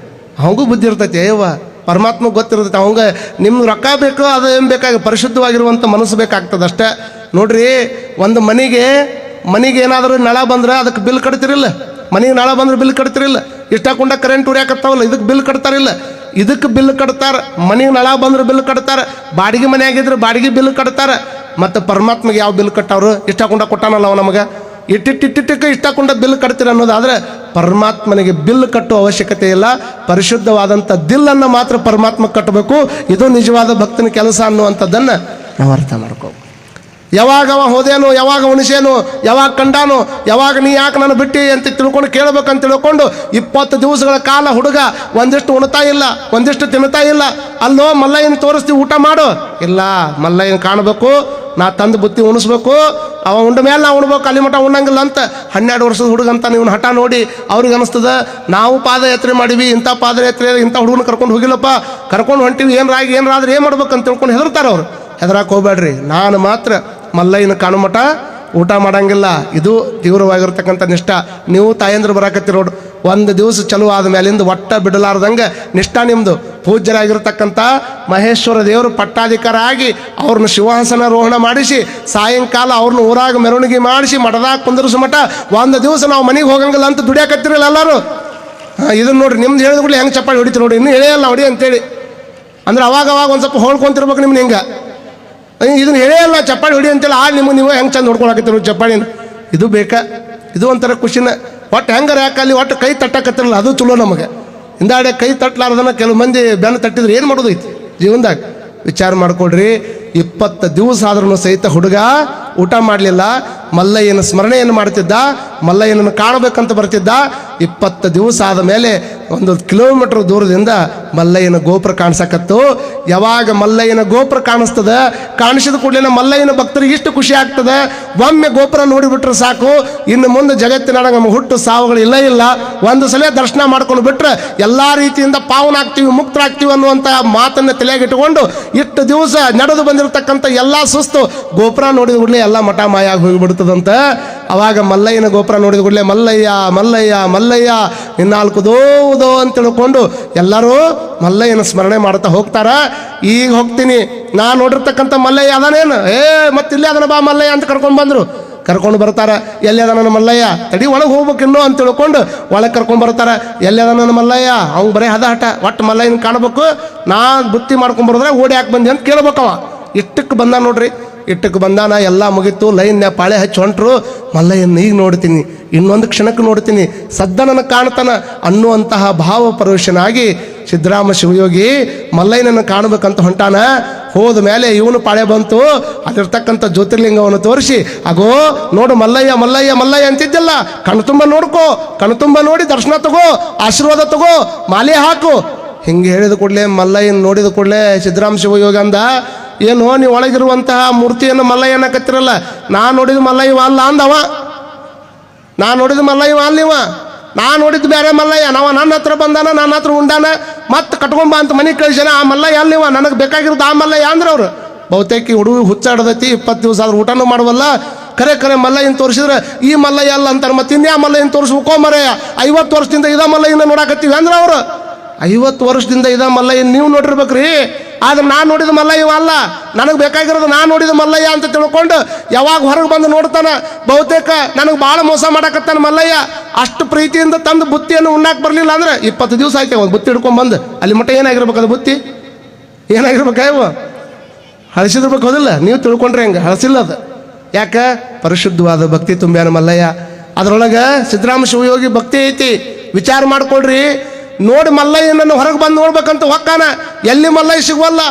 ಅವಂಗೂ ಬುದ್ಧಿ ಇರ್ತೈತಿ. ಯವ್ವ ಪರಮಾತ್ಮಗೆ ಗೊತ್ತಿರ್ತೈತೆ. ಅವಂಗ ನಿಮ್ಗೆ ರೊಕ್ಕ ಬೇಕು, ಅದು ಏನು ಬೇಕಾಗಿ ಪರಿಶುದ್ಧವಾಗಿರುವಂಥ ಮನಸ್ಸು ಬೇಕಾಗ್ತದೆ ಅಷ್ಟೇ. ನೋಡ್ರಿ, ಒಂದು ಮನೆಗೆ ಏನಾದರೂ ನಳ ಬಂದ್ರೆ ಅದಕ್ಕೆ ಬಿಲ್ ಕಟ್ತಿರಿಲ್ಲ. ಮನೆಗೆ ನಳ ಬಂದ್ರೆ ಬಿಲ್ ಕಟ್ತಿರಿಲ್ಲ. ಇಷ್ಟಾಕೊಂಡ ಕರೆಂಟ್ ಉರಿಯಾಕತ್ತಾವಲ್ಲ, ಇದಕ್ಕೆ ಬಿಲ್ ಕಟ್ತಾರಿಲ್ಲ. ಇದಕ್ಕೆ ಬಿಲ್ ಕಟ್ತಾರೆ. ಮನೆಗೆ ನಳ ಬಂದ್ರೆ ಬಿಲ್ ಕಟ್ತಾರೆ. ಬಾಡಿಗೆ ಮನೆ ಆಗಿದ್ರೆ ಬಾಡಿಗೆ ಬಿಲ್ ಕಟ್ತಾರೆ. ಮತ್ತು ಪರಮಾತ್ಮಗೆ ಯಾವ ಬಿಲ್ ಕಟ್ಟವ್ರು? ಇಷ್ಟಾಕೊಂಡ ಕೊಟ್ಟಾನಲ್ಲ ಅವ ನಮಗೆ, ಇಟ್ಟಿಟ್ಟಕ್ಕೆ ಇಷ್ಟಾಕೊಂಡ ಬಿಲ್ ಕಟ್ತೀರ ಅನ್ನೋದಾದರೆ ಪರಮಾತ್ಮನಿಗೆ ಬಿಲ್ ಕಟ್ಟುವ ಅವಶ್ಯಕತೆ ಇಲ್ಲ. ಪರಿಶುದ್ಧವಾದಂಥ ದಿಲ್ಲನ್ನು ಮಾತ್ರ ಪರಮಾತ್ಮ ಕಟ್ಟಬೇಕು. ಇದು ನಿಜವಾದ ಭಕ್ತನ ಕೆಲಸ ಅನ್ನುವಂಥದ್ದನ್ನು ನಾವು ಅರ್ಥ ಮಾಡ್ಕೋಬೇಕು. ಯಾವಾಗ ಅವ ಹೋದೇನು, ಯಾವಾಗ ಉಣಿಸೇನು, ಯಾವಾಗ ಕಂಡಾನು, ಯಾವಾಗ ನೀ ಯಾಕೆ ನಾನು ಬಿಟ್ಟಿ ಅಂತ ತಿಳ್ಕೊಂಡು ಕೇಳಬೇಕಂತ ತಿಳ್ಕೊಂಡು 20 ದಿವಸಗಳ ಕಾಲ ಹುಡುಗ ಒಂದಿಷ್ಟು ಉಣ್ತಾ ಇಲ್ಲ, ಒಂದಿಷ್ಟು ತಿನ್ನುತ್ತಾ ಇಲ್ಲ. ಅಲ್ಲೋ ಮಲ್ಲಯ್ಯನ ತೋರಿಸ್ತೀವಿ, ಊಟ ಮಾಡು. ಇಲ್ಲ, ಮಲ್ಲಯ್ಯನ ಕಾಣಬೇಕು, ನಾ ತಂದು ಬುತ್ತಿ ಉಣಿಸ್ಬೇಕು, ಅವ ಉಂಡ ಮೇಲೆ ನಾವು ಉಣ್ಬೇಕು, ಅಲ್ಲಿ ಮಠ ಉಣ್ಣಂಗಿಲ್ಲ ಅಂತ 12 ವರ್ಷದ ಹುಡುಗಂತ ನೀವು ಹಠ ನೋಡಿ ಅವ್ರಿಗೆ ಅನಿಸ್ತದ. ನಾವು ಪಾದಯಾತ್ರೆ ಮಾಡಿವಿ, ಇಂಥ ಪಾದಯಾತ್ರೆ ಇಂಥ ಹುಡುಗನ ಕರ್ಕೊಂಡು ಹೋಗಿಲ್ಲಪ್ಪ, ಕರ್ಕೊಂಡು ಹೊಂಟಿವಿ, ಏನಾದ್ರೆ ಏನು ಮಾಡ್ಬೇಕಂತ ತಿಳ್ಕೊಂಡು ಹೆದರ್ತಾರೆ ಅವರು. ಹೆದರಾಕ್ ಹೋಗ್ಬೇಡ್ರಿ. ನಾನು ಮಾತ್ರ ಮಲ್ಲಯ್ಯನ ಕಾಣು ಮಠ ಊಟ ಮಾಡಂಗಿಲ್ಲ. ಇದು ತೀವ್ರವಾಗಿರ್ತಕ್ಕಂಥ ನಿಷ್ಠ. ನೀವು ತಾಯಂದ್ರು ಬರಾಕತ್ತೀರಿ ನೋಡು, 1 ದಿವಸ ಚಲೋ ಆದ ಮೇಲಿಂದ ಒಟ್ಟ ಬಿಡಲಾರ್ದಂಗೆ ನಿಷ್ಠ ನಿಮ್ಮದು. ಪೂಜ್ಯರಾಗಿರ್ತಕ್ಕಂಥ ಮಹೇಶ್ವರ ದೇವರು ಪಟ್ಟಾಧಿಕಾರ ಆಗಿ ಅವ್ರನ್ನ ಶಿವಾಸನಾರೋಹಣ ಮಾಡಿಸಿ ಸಾಯಂಕಾಲ ಅವ್ರನ್ನ ಊರಾಗ ಮೆರವಣಿಗೆ ಮಾಡಿಸಿ ಮಠದಾಗ ಕುಂದರ್ಸು ಮಠ 1 ದಿವಸ ನಾವು ಮನೆಗೆ ಹೋಗಂಗಿಲ್ಲ ಅಂತ ದುಡಿಯಾಕತ್ತಿರಲ್ಲ ಎಲ್ಲರೂ. ಇದನ್ನು ನೋಡ್ರಿ, ನಿಮ್ದು ಹೇಳಿದ ಕೂಡಲೇ ಹೆಂಗೆ ಚಪ್ಪಾಳಿ ಹೊಡಿತೀರಿ ನೋಡಿ. ಇನ್ನೂ ಹೇಳಲ್ಲ ಹೊಡಿ ಅಂತೇಳಿ ಅಂದ್ರೆ ಅವಾಗ ಒಂದು ಸ್ವಲ್ಪ ಹೋಳ್ಕೊಂತಿರ್ಬೇಕು ನಿಮ್ಗೆ. ಹಿಂಗೆ ಇದನ್ನು ಹೇಳಲ್ಲ ಚಪ್ಪಾಳಿ ಹೊಡಿ ಅಂತೇಳಿ ನೀವು ಹೆಂಗೆ ಚಂದ ಹೊಡ್ಕೊಳಕತ್ತಿರೋ ಚಪ್ಪಾಳಿನ. ಇದು ಬೇಕಾ? ಇದು ಒಂಥರ ಖುಷಿನ. ಒಟ್ಟು ಹೆಂಗಾರ ಯಾಕಲ್ಲಿ ಒಟ್ಟು ಕೈ ತಟ್ಟಕತ್ತಿರಲ್ಲ, ಅದು ಚಲೋ ನಮಗೆ. ಹಿಂದಾಡೆ ಕೈ ತಟ್ಟಲಾರ್ದನ ಕೆಲವು ಮಂದಿ ಬೆನ್ನು ತಟ್ಟಿದ್ರೆ ಏನು ಮಾಡೋದೈತಿ ಜೀವನದಾಗ? ವಿಚಾರ ಮಾಡ್ಕೊಡ್ರಿ. 20 ದಿವಸ ಆದ್ರೂ ಸಹಿತ ಹುಡುಗ ಊಟ ಮಾಡಲಿಲ್ಲ. ಮಲ್ಲಯ್ಯನ ಸ್ಮರಣೆಯನ್ನು ಮಾಡ್ತಿದ್ದ, ಮಲ್ಲಯ್ಯನನ್ನು ಕಾಣಬೇಕಂತ ಬರ್ತಿದ್ದ. 20 ದಿವಸ ಆದ ಮೇಲೆ 1 ಕಿಲೋಮೀಟರ್ ದೂರದಿಂದ ಮಲ್ಲಯ್ಯನ ಗೋಪುರ ಕಾಣಿಸಕತ್ತು. ಯಾವಾಗ ಮಲ್ಲಯ್ಯನ ಗೋಪುರ ಕಾಣಿಸ್ತದೆ, ಕಾಣಿಸಿದ ಕೂಡಲೇ ಮಲ್ಲಯ್ಯನ ಭಕ್ತರಿಗೆ ಇಷ್ಟು ಖುಷಿ ಆಗ್ತದೆ. ಒಮ್ಮೆ ಗೋಪುರ ನೋಡಿಬಿಟ್ರೆ ಸಾಕು, ಇನ್ನು ಮುಂದೆ ಜಗತ್ತಿನಾಗ ನಮ್ಮ ಹುಟ್ಟು ಸಾವುಗಳು ಇಲ್ಲ. ಒಂದು ಸಲ ದರ್ಶನ ಮಾಡ್ಕೊಂಡು ಬಿಟ್ರೆ ಎಲ್ಲ ರೀತಿಯಿಂದ ಪಾವನಾಗ್ತೀವಿ, ಮುಕ್ತರಾಗ್ತೀವಿ ಅನ್ನುವಂಥ ಮಾತನ್ನು ತಲೆಯಾಗಿಟ್ಟುಕೊಂಡು ಇಷ್ಟು ದಿವಸ ನಡೆದು ಬಂದಿರತಕ್ಕಂಥ ಎಲ್ಲ ಸುಸ್ತು ಗೋಪುರ ನೋಡಿದ ಕೂಡಲೇ ಎಲ್ಲ ಮಠ ಮಾಯ ಹೋಗಿಬಿಡ್ತದಂತ. ಅವಾಗ ಮಲ್ಲಯ್ಯನ ಗೋಪುರ ನೋಡಿದ ಕೂಡಲೇ ಮಲ್ಲಯ್ಯ ಮಲ್ಲಯ್ಯ ಮಲ್ಲಯ್ಯ ಇನ್ನಾಲ್ಕುದೋ ಅಂತ ತಿಳ್ಕೊಂಡು ಎಲ್ಲರೂ ಮಲ್ಲಯ್ಯನ ಸ್ಮರಣೆ ಮಾಡ್ತಾ ಹೋಗ್ತಾರ. ಈಗ ಹೋಗ್ತೀನಿ, ನಾ ನೋಡಿರ್ತಕ್ಕಂಥ ಮಲ್ಲಯ್ಯ ಅದಾನೇನು, ಮತ್ತಿಲ್ಲೇ ಅದನ್ನ ಬಾ ಮಲ್ಲಯ್ಯ ಅಂತ ಕರ್ಕೊಂಡು ಬಂದರು. ಕರ್ಕೊಂಡು ಬರ್ತಾರ. ಎಲ್ಲಿ ಅದ ನನ್ನ ಮಲ್ಲಯ್ಯ, ತಡಿ ಒಳಗೆ ಹೋಗ್ಬೇಕಿನ್ನೋ ಅಂತ ತಿಳ್ಕೊಂಡು ಒಳಗೆ ಕರ್ಕೊಂಡು ಬರ್ತಾರ. ಎಲ್ಲಿ ಅದ ನನ್ನ ಮಲ್ಲಯ್ಯ, ಅವ್ನು ಬರೀ ಹಠ ಒಟ್ಟು ಮಲ್ಲಯ್ಯನ ಕಾಣಬೇಕು. ನಾನು ಬುತ್ತಿ ಮಾಡ್ಕೊಂಡು ಬರೋದ್ರೆ ಓಡಿ ಯಾಕೆ ಬಂದೆ ಅಂತ ಕೇಳ್ಬೇಕವ. ಇಷ್ಟಕ್ಕೆ ಬಂದ ನೋಡ್ರಿ, ಇಟ್ಟಕ್ಕೆ ಬಂದಾನ, ಎಲ್ಲ ಮುಗೀತು. ಲೈನ್ಯಾಗ ಪಾಳೆ ಹಚ್ಚಿ ಹೊಂಟ್ರು. ಮಲ್ಲಯ್ಯನ ಈಗ ನೋಡ್ತೀನಿ, ಇನ್ನೊಂದು ಕ್ಷಣಕ್ಕೆ ನೋಡ್ತೀನಿ, ಸದ್ದ ನನಗೆ ಕಾಣ್ತಾನ ಅನ್ನುವಂತಹ ಭಾವ ಪರವಶನಾಗಿ ಸಿದ್ದರಾಮ ಶಿವಯೋಗಿ ಮಲ್ಲಯ್ಯನನ್ನು ಕಾಣಬೇಕಂತ ಹೊಂಟಾನ. ಹೋದ ಮೇಲೆ ಇವನು ಪಾಳೆ ಬಂತು. ಅದಿರ್ತಕ್ಕಂಥ ಜ್ಯೋತಿರ್ಲಿಂಗವನ್ನು ತೋರಿಸಿ, ಅಗೋ ನೋಡು ಮಲ್ಲಯ್ಯ ಮಲ್ಲಯ್ಯ ಮಲ್ಲಯ್ಯ ಅಂತಿದ್ದಲ್ಲ, ಕಣ್ತುಂಬ ನೋಡ್ಕೋ, ಕಣ್ತುಂಬ ನೋಡಿ ದರ್ಶನ ತಗೋ, ಆಶೀರ್ವಾದ ತಗೋ, ಮಾಲೆ ಹಾಕು. ಹಿಂಗೆ ಹೇಳಿದ ಕೂಡಲೇ ಮಲ್ಲಯ್ಯನ ನೋಡಿದ ಕೂಡಲೇ ಸಿದ್ದರಾಮ ಶಿವಯೋಗಿ ಅಂದ, ಏನು ನೀವು ಒಳಗಿರುವಂತಹ ಮೂರ್ತಿಯನ್ನು ಮಲ್ಲಯ್ಯನ ಕತ್ತಿರಲ್ಲ, ನಾನು ನೋಡಿದ ಮಲ್ಲಯ್ಯ ಅಲ್ಲ ಅಂದವ. ನಾನು ನೋಡಿದ ಮಲ್ಲಯ್ಯ ಅಲ್ಲಿವ, ನಾನು ನೋಡಿದ್ದು ಬೇರೆ ಮಲ್ಲಯ್ಯ. ನಾವು ನನ್ನ ಹತ್ರ ಬಂದಾನ, ನನ್ನ ಹತ್ರ ಉಂಡಾನ, ಮತ್ತೆ ಕಟ್ಕೊಂಬ ಅಂತ ಮನೆಗೆ ಕಳಿಸ್ಯಾನ. ಆ ಮಲ್ಲಯ್ಯ ಅಲ್ಲಿವ, ನನಗೆ ಬೇಕಾಗಿರೋದು ಆ ಮಲ್ಲಯ್ಯ ಅಂದ್ರೆ ಅವರು. ಬಹುತೇಕ ಹುಡುಗ ಹುಚ್ಚಾಡ್ದೈತಿ, 20 ದಿವಸ ಆದ್ರೂ ಊಟನೂ ಮಾಡುವಲ್ಲ. ಖರೆ ಮಲ್ಲಯ್ಯನ ತೋರಿಸಿದ್ರೆ ಈ ಮಲ್ಲಯ್ಯ ಅಲ್ಲ ಅಂತಾರೆ. ಮತ್ತೆ ಇನ್ಯಾ ಮಲ್ಲಯ್ಯನ ತೋರಿಸ್ಬೇಕೋ ಮರಯ್ಯ, 50 ವರ್ಷದಿಂದ ಇದ ಮಲ್ಲಯ್ಯನ ನೋಡಾಕತ್ತೀವಿ ಅಂದ್ರೆ ಅವರು. 50 ವರ್ಷದಿಂದ ಇದ ಮಲ್ಲಯ್ಯನ ನೀವು ನೋಡಿರ್ಬೇಕ್ರಿ. ಆದ್ರೆ ನಾನು ನೋಡಿದ ಮಲ್ಲಯ್ಯ ಅಲ್ಲ, ನನಗೆ ಬೇಕಾಗಿರೋದು ನಾನು ನೋಡಿದ ಮಲ್ಲಯ್ಯ ಅಂತ ತಿಳ್ಕೊಂಡು ಯಾವಾಗ ಹೊರಗೆ ಬಂದು ನೋಡ್ತಾನ. ಬಹುತೇಕ ನನಗೆ ಭಾಳ ಮೋಸ ಮಾಡಾಕತ್ತಾನ ಮಲ್ಲಯ್ಯ. ಅಷ್ಟು ಪ್ರೀತಿಯಿಂದ ತಂದು ಬುತ್ತಿಯನ್ನು ಉಣ್ಣಾಕ್ ಬರಲಿಲ್ಲ ಅಂದ್ರೆ 20 ದಿವಸ ಆಯ್ತು ಒಂದು ಬುತ್ತಿ ಹಿಡ್ಕೊಂಡು ಬಂದು. ಅಲ್ಲಿ ಮಟ್ಟ ಏನಾಗಿರ್ಬೇಕು ಅದು ಬುತ್ತಿ, ಏನಾಗಿರ್ಬೇಕಾಯವ, ಹಳಸಿದಿರ್ಬೇಕು. ಹೋದಿಲ್ಲ, ನೀವು ತಿಳ್ಕೊಂಡ್ರೆ ಹೆಂಗೆ, ಹಳಸಿಲ್ಲ ಅದು. ಯಾಕೆ? ಪರಿಶುದ್ಧವಾದ ಭಕ್ತಿ ತುಂಬ್ಯಾನ ಮಲ್ಲಯ್ಯ. ಅದರೊಳಗೆ ಸಿದ್ದರಾಮ ಶಿವಯೋಗಿ ಭಕ್ತಿ ಐತಿ, ವಿಚಾರ ಮಾಡ್ಕೊಳ್ರಿ. ನೋಡಿ ಮಲ್ಲಯ್ಯನನ್ನು ಹೊರಗೆ ಬಂದು ನೋಡ್ಬೇಕಂತ ಹೊಕ್ಕಾನ. ಎಲ್ಲಿ ಮಲ್ಲಯ್ಯ ಸಿಗುವಲ್ಲ.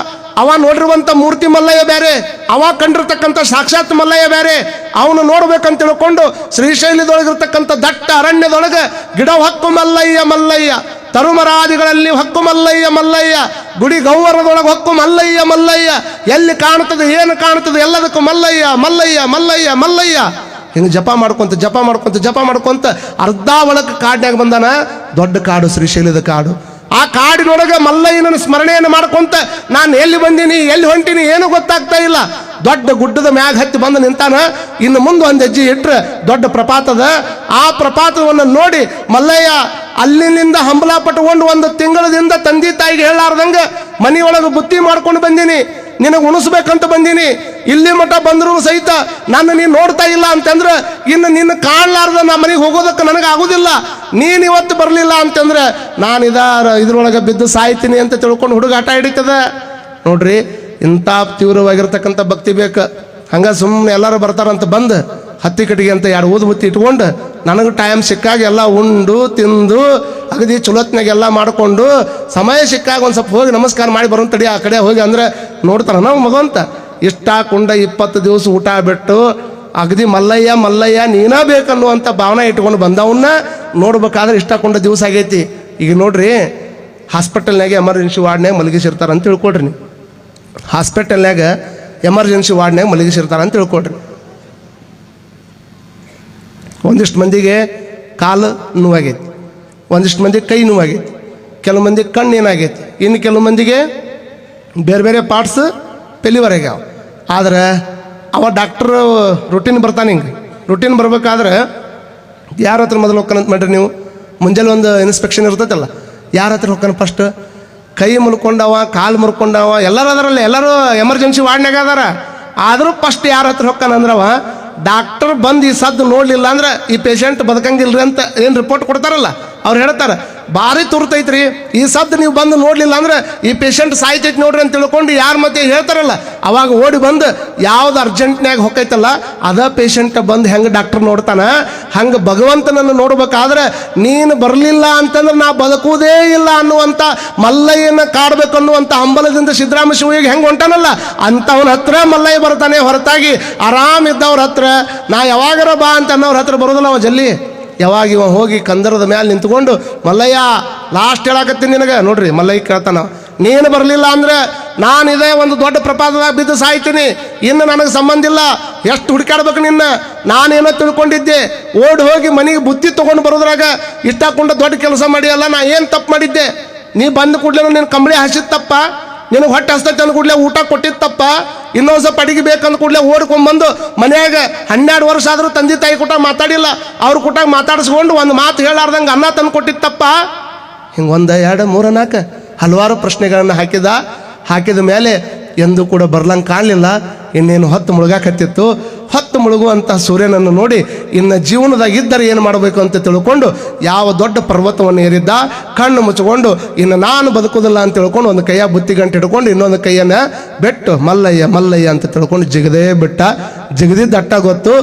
ಅವ ನೋಡಿರುವಂಥ ಮೂರ್ತಿ ಮಲ್ಲಯ್ಯ ಬೇರೆ, ಅವ ಕಂಡಿರ್ತಕ್ಕಂಥ ಸಾಕ್ಷಾತ್ ಮಲ್ಲಯ್ಯ ಬೇರೆ. ಅವನು ನೋಡ್ಬೇಕಂತ ತಿಳ್ಕೊಂಡು ಶ್ರೀಶೈಲದೊಳಗಿರ್ತಕ್ಕಂಥ ದಟ್ಟ ಅರಣ್ಯದೊಳಗೆ ಗಿಡ ಹೊಕ್ಕು ಮಲ್ಲಯ್ಯ ಮಲ್ಲಯ್ಯ, ತರುಮರಾದಿಗಳಲ್ಲಿ ಹೊಕ್ಕು ಮಲ್ಲಯ್ಯ ಮಲ್ಲಯ್ಯ, ಗುಡಿ ಗೌವರದೊಳಗೆ ಹೊಕ್ಕು ಮಲ್ಲಯ್ಯ ಮಲ್ಲಯ್ಯ. ಎಲ್ಲಿ ಕಾಣ್ತದೆ ಏನು ಕಾಣ್ತದೆ ಎಲ್ಲದಕ್ಕೂ ಮಲ್ಲಯ್ಯ ಮಲ್ಲಯ್ಯ ಮಲ್ಲಯ್ಯ ಮಲ್ಲಯ್ಯ. ಹಿಂಗೆ ಜಪ ಮಾಡ್ಕೊಂತ ಅರ್ಧ ಒಳಗೆ ಕಾಡಿನಾಗ ಬಂದಾನ. ದೊಡ್ಡ ಕಾಡು, ಶ್ರೀಶೈಲದ ಕಾಡು. ಆ ಕಾಡಿನೊಳಗೆ ಮಲ್ಲಯ್ಯನ ಸ್ಮರಣೆಯನ್ನು ಮಾಡ್ಕೊಂತ ನಾನು ಎಲ್ಲಿ ಬಂದೀನಿ ಎಲ್ಲಿ ಹೊಂಟೀನಿ ಏನೂ ಗೊತ್ತಾಗ್ತಾ ಇಲ್ಲ. ದೊಡ್ಡ ಗುಡ್ಡದ ಮ್ಯಾಗ ಹತ್ತಿ ಬಂದು ನಿಂತಾನ. ಇನ್ನು ಮುಂದೆ ಒಂದು ಹೆಜ್ಜೆ ಇಟ್ಟರೆ ದೊಡ್ಡ ಪ್ರಪಾತದ. ಆ ಪ್ರಪಾತವನ್ನು ನೋಡಿ ಮಲ್ಲಯ್ಯ ಅಲ್ಲಿಂದ ಹಂಬಲ ಪಟ್ಟುಕೊಂಡು 1 ತಿಂಗಳದಿಂದ ತಂದೆ ತಾಯಿಗೆ ಹೇಳಾರ್ದಂಗೆ ಮನೆಯೊಳಗೆ ಬುತ್ತಿ ಮಾಡ್ಕೊಂಡು ಬಂದೀನಿ, ನಿನಗೆ ಉಣಿಸ್ಬೇಕಂತ ಬಂದೀನಿ. ಇಲ್ಲಿ ಮಠ ಬಂದರೂ ಸಹಿತ ನನ್ನ ನೀನು ನೋಡ್ತಾ ಇಲ್ಲ ಅಂತಂದ್ರೆ ಇನ್ನು ನಿನ್ನ ಕಾಣಲಾರ್ದ ನಾ ಮನೆಗೆ ಹೋಗೋದಕ್ಕೆ ನನಗೆ ಆಗೋದಿಲ್ಲ. ನೀನು ಇವತ್ತು ಬರಲಿಲ್ಲ ಅಂತಂದ್ರೆ ನಾನು ಇದ್ರೊಳಗೆ ಬಿದ್ದು ಸಾಯ್ತೀನಿ ಅಂತ ತಿಳ್ಕೊಂಡು ಹುಡುಗ ಆಟ ಹಿಡಿತದೆ ನೋಡ್ರಿ. ಇಂಥ ತೀವ್ರವಾಗಿರ್ತಕ್ಕಂಥ ಭಕ್ತಿ ಬೇಕು. ಹಂಗೆ ಸುಮ್ಮನೆ ಎಲ್ಲರೂ ಬರ್ತಾರಂತ ಬಂದು ಹತ್ತಿ ಕಟ್ಟಿಗೆ ಅಂತ 2 ಊದು ಬುತ್ತಿ ಇಟ್ಕೊಂಡು ನನಗೆ ಟೈಮ್ ಸಿಕ್ಕಾಗ ಎಲ್ಲ ಉಂಡು ತಿಂದು ಅಗದಿ ಚುಲತ್ನಾಗೆಲ್ಲ ಮಾಡಿಕೊಂಡು ಸಮಯ ಸಿಕ್ಕಾಗ ಒಂದು ಸ್ವಲ್ಪ ಹೋಗಿ ನಮಸ್ಕಾರ ಮಾಡಿ ಬರೋನ್ ತಡಿ ಆ ಕಡೆ ಹೋಗಿ ಅಂದ್ರೆ ನೋಡ್ತಾರ ನಾವು ಮಗವಂತ. ಇಷ್ಟ ಕುಂಡ 20 ದಿವಸ ಊಟ ಬಿಟ್ಟು ಅಗದಿ ಮಲ್ಲಯ್ಯ ಮಲ್ಲಯ್ಯ ನೀನಾ ಬೇಕನ್ನುವಂಥ ಭಾವನೆ ಇಟ್ಕೊಂಡು ಬಂದವನ್ನ ನೋಡ್ಬೇಕಾದ್ರೆ ಇಷ್ಟ ಕುಂಡ ದಿವಸ ಆಗೈತಿ. ಈಗ ನೋಡ್ರಿ, ಹಾಸ್ಪಿಟಲ್ನಾಗ ಎಮರ್ಜೆನ್ಸಿ ವಾರ್ಡ್ನಾಗ ಮಲಗಿಸಿರ್ತಾರ ಅಂತ ತಿಳ್ಕೊಡ್ರಿ. ನೀವು ಹಾಸ್ಪಿಟಲ್ನಾಗ ಎಮರ್ಜೆನ್ಸಿ ವಾರ್ಡ್ನಾಗ ಮಲಗಿಸಿರ್ತಾರ ಅಂತ ತಿಳ್ಕೊಡ್ರಿ. ಒಂದಿಷ್ಟು ಮಂದಿಗೆ ಕಾಲು ನೋವಾಗೈತಿ, ಒಂದಿಷ್ಟು ಮಂದಿಗೆ ಕೈ ನೋವಾಗೈತಿ, ಕೆಲವು ಮಂದಿಗೆ ಕಣ್ಣು ಏನಾಗೈತಿ, ಇನ್ನು ಕೆಲವು ಮಂದಿಗೆ ಬೇರೆ ಬೇರೆ ಪಾರ್ಟ್ಸ್ ಪೆಲಿವರೆಗ್ಯಾವ. ಆದ್ರೆ ಅವ ಡಾಕ್ಟ್ರ್ ರೂಟೀನ್ ಬರ್ತಾನೆ. ಹಿಂಗೆ ರೂಟೀನ್ ಬರ್ಬೇಕಾದ್ರೆ ಯಾರ ಹತ್ರ ಮೊದಲು ಹೋಗ್ಕಂತ ಮಾಡ್ರಿ ನೀವು? ಮುಂಜಾನೆ ಒಂದು ಇನ್ಸ್ಪೆಕ್ಷನ್ ಇರ್ತೈತಲ್ಲ, ಯಾರ ಹತ್ರ ಹೋಗ್ತಾನೆ ಫಸ್ಟ್? ಕೈ ಮುರ್ಕೊಂಡವ, ಕಾಲು ಮುರ್ಕೊಂಡವ, ಎಲ್ಲರೂ ಅದರಲ್ಲ, ಎಲ್ಲರೂ ಎಮರ್ಜೆನ್ಸಿ ವಾರ್ಡ್ನಾಗ ಅದಾರ. ಆದರೂ ಫಸ್ಟ್ ಯಾರ ಹತ್ರ ಹೋಗ್ತಾನಂದ್ರವ ಡಾಕ್ಟರ್ ಬಂದು ಈ ಸದ್ದು ನೋಡಲಿಲ್ಲ ಅಂದ್ರೆ ಈ ಪೇಷಂಟ್ ಬದುಕಂಗಿಲ್ರಿ ಅಂತ ಏನು ರಿಪೋರ್ಟ್ ಕೊಡ್ತಾರಲ್ಲ, ಅವ್ರು ಹೇಳ್ತಾರೆ ಭಾರಿ ತುರ್ತೈತ್ರಿ, ಈ ಸದ್ದು ನೀವು ಬಂದು ನೋಡಲಿಲ್ಲ ಅಂದ್ರೆ ಈ ಪೇಷಂಟ್ ಸಾಯ್ತೈತಿ ನೋಡ್ರಿ ಅಂತ ತಿಳ್ಕೊಂಡು ಯಾರ ಮಧ್ಯೆ ಹೇಳ್ತಾರಲ್ಲ, ಅವಾಗ ಓಡಿ ಬಂದು ಯಾವ್ದು ಅರ್ಜೆಂಟ್ನಾಗ ಹೊಕ್ಕೈತಲ್ಲ ಅದ ಪೇಷಂಟ್ ಬಂದು ಹೆಂಗೆ ಡಾಕ್ಟರ್ ನೋಡ್ತಾನ, ಹಂಗೆ ಭಗವಂತನನ್ನು ನೋಡ್ಬೇಕಾದ್ರೆ ನೀನು ಬರಲಿಲ್ಲ ಅಂತಂದ್ರೆ ನಾ ಬದುಕುವುದೇ ಇಲ್ಲ ಅನ್ನುವಂಥ ಮಲ್ಲಯ್ಯನ ಕಾಡ್ಬೇಕು ಅನ್ನುವಂಥ ಹಂಬಲದಿಂದ ಸಿದ್ದರಾಮ ಶಿವಯೋಗಿ ಹೆಂಗೆ ಹೊಂಟಾನಲ್ಲ ಅಂಥವನ ಹತ್ರ ಮಲ್ಲಯ್ಯ ಬರ್ತಾನೆ. ಹೊರತಾಗಿ ಆರಾಮಿದ್ದವ್ರ ಹತ್ರ ನಾ ಯಾವಾಗಾರ ಬಾ ಅಂತ ಅನ್ನೋರ ಹತ್ರ ಬರೋದಿಲ್ಲ ಅವ ಜಲ್ಲಿ. ಯಾವಾಗ ಇವ ಹೋಗಿ ಕಂದರದ ಮ್ಯಾಲೆ ನಿಂತ್ಕೊಂಡು ಮಲ್ಲಯ್ಯ ಲಾಸ್ಟ್ ಹೇಳಾಕತ್ತೀನಿ ನಿನಗೆ ನೋಡ್ರಿ, ಮಲ್ಲಯ್ಯ ಕೇಳ್ತಾನ, ನೀನು ಬರಲಿಲ್ಲ ಅಂದ್ರೆ ನಾನು ಇದೇ ಒಂದು ದೊಡ್ಡ ಪ್ರಪಾತದಾಗ ಬಿದ್ದು ಸಾಯ್ತೀನಿ, ಇನ್ನು ನನಗೆ ಸಂಬಂಧ ಇಲ್ಲ, ಎಷ್ಟು ಹುಡುಕಾಡ್ಬೇಕು ನಿನ್ನ, ನಾನೇನೋ ತಿಳ್ಕೊಂಡಿದ್ದೆ, ಓಡಿ ಹೋಗಿ ಮನೆಗೆ ಬುತ್ತಿ ತೊಗೊಂಡು ಬರೋದ್ರಾಗ ಇಷ್ಟಾಕೊಂಡ ದೊಡ್ಡ ಕೆಲಸ ಮಾಡಿಯಲ್ಲ, ನಾ ಏನು ತಪ್ಪು ಮಾಡಿದ್ದೆ, ನೀ ಬಂದ ಕೂಡಲೇ ನಿನ್ನ ಕಂಬಳಿ ಹಸಿದ ತಪ್ಪ, ನಿನಗೆ ಹೊಟ್ಟೆ ಹಸ್ತೈತೆ ಅಂದ ಕೂಡಲೇ ಊಟ ಕೊಟ್ಟಿದ್ದು ತಪ್ಪ, ಇನ್ನೊಂದು ಸ್ವಲ್ಪ ಅಡಿಗೆ ಬೇಕಂದ ಕೂಡಲೇ ಓಡ್ಕೊಂಡ್ಬಂದು ಮನ್ಯಾಗ 12 ವರ್ಷ ಆದರೂ ತಂದೆ ತಾಯಿ ಕೂಟ ಮಾತಾಡಿಲ್ಲ, ಅವ್ರ ಕೂಟಾಗ ಮಾತಾಡಿಸ್ಕೊಂಡು ಒಂದು ಮಾತು ಹೇಳಾರ್ದಂಗೆ ಅನ್ನ ತಂದು ಕೊಟ್ಟಿದ್ದು ತಪ್ಪ. ಹಿಂಗೆ 1, 2, 3, 4 ಹಲವಾರು ಪ್ರಶ್ನೆಗಳನ್ನು ಹಾಕಿದ ಮೇಲೆ ಎಂದೂ ಕೂಡ ಬರ್ಲಂಗೆ ಕಾಣಲಿಲ್ಲ. ಇನ್ನೇನು ಹೊತ್ತು ಮುಳುಗಾಕತ್ತಿತ್ತು. ಹೊತ್ತು ಮುಳುಗುವಂಥ ಸೂರ್ಯನನ್ನು ನೋಡಿ ಇನ್ನು ಜೀವನದಾಗ ಇದ್ದರೆ ಏನು ಮಾಡಬೇಕು ಅಂತ ತಿಳ್ಕೊಂಡು ಯಾವ ದೊಡ್ಡ ಪರ್ವತವನ್ನು ಏರಿದ್ದ, ಕಣ್ಣು ಮುಚ್ಚಿಕೊಂಡು ಇನ್ನು ನಾನು ಬದುಕೋದಿಲ್ಲ ಅಂತ ತಿಳ್ಕೊಂಡು ಒಂದು ಕೈಯ ಬುತ್ತಿ ಗಂಟೆ ಹಿಡ್ಕೊಂಡು ಇನ್ನೊಂದು ಕೈಯನ್ನು ಬೆಟ್ಟು ಮಲ್ಲಯ್ಯ ಮಲ್ಲಯ್ಯ ಅಂತ ತಿಳ್ಕೊಂಡು ಜಿಗದೇ ಬಿಟ್ಟ. ಜಿಗದಿದ್ದ ಅಟ್ಟ ಗೊತ್ತು.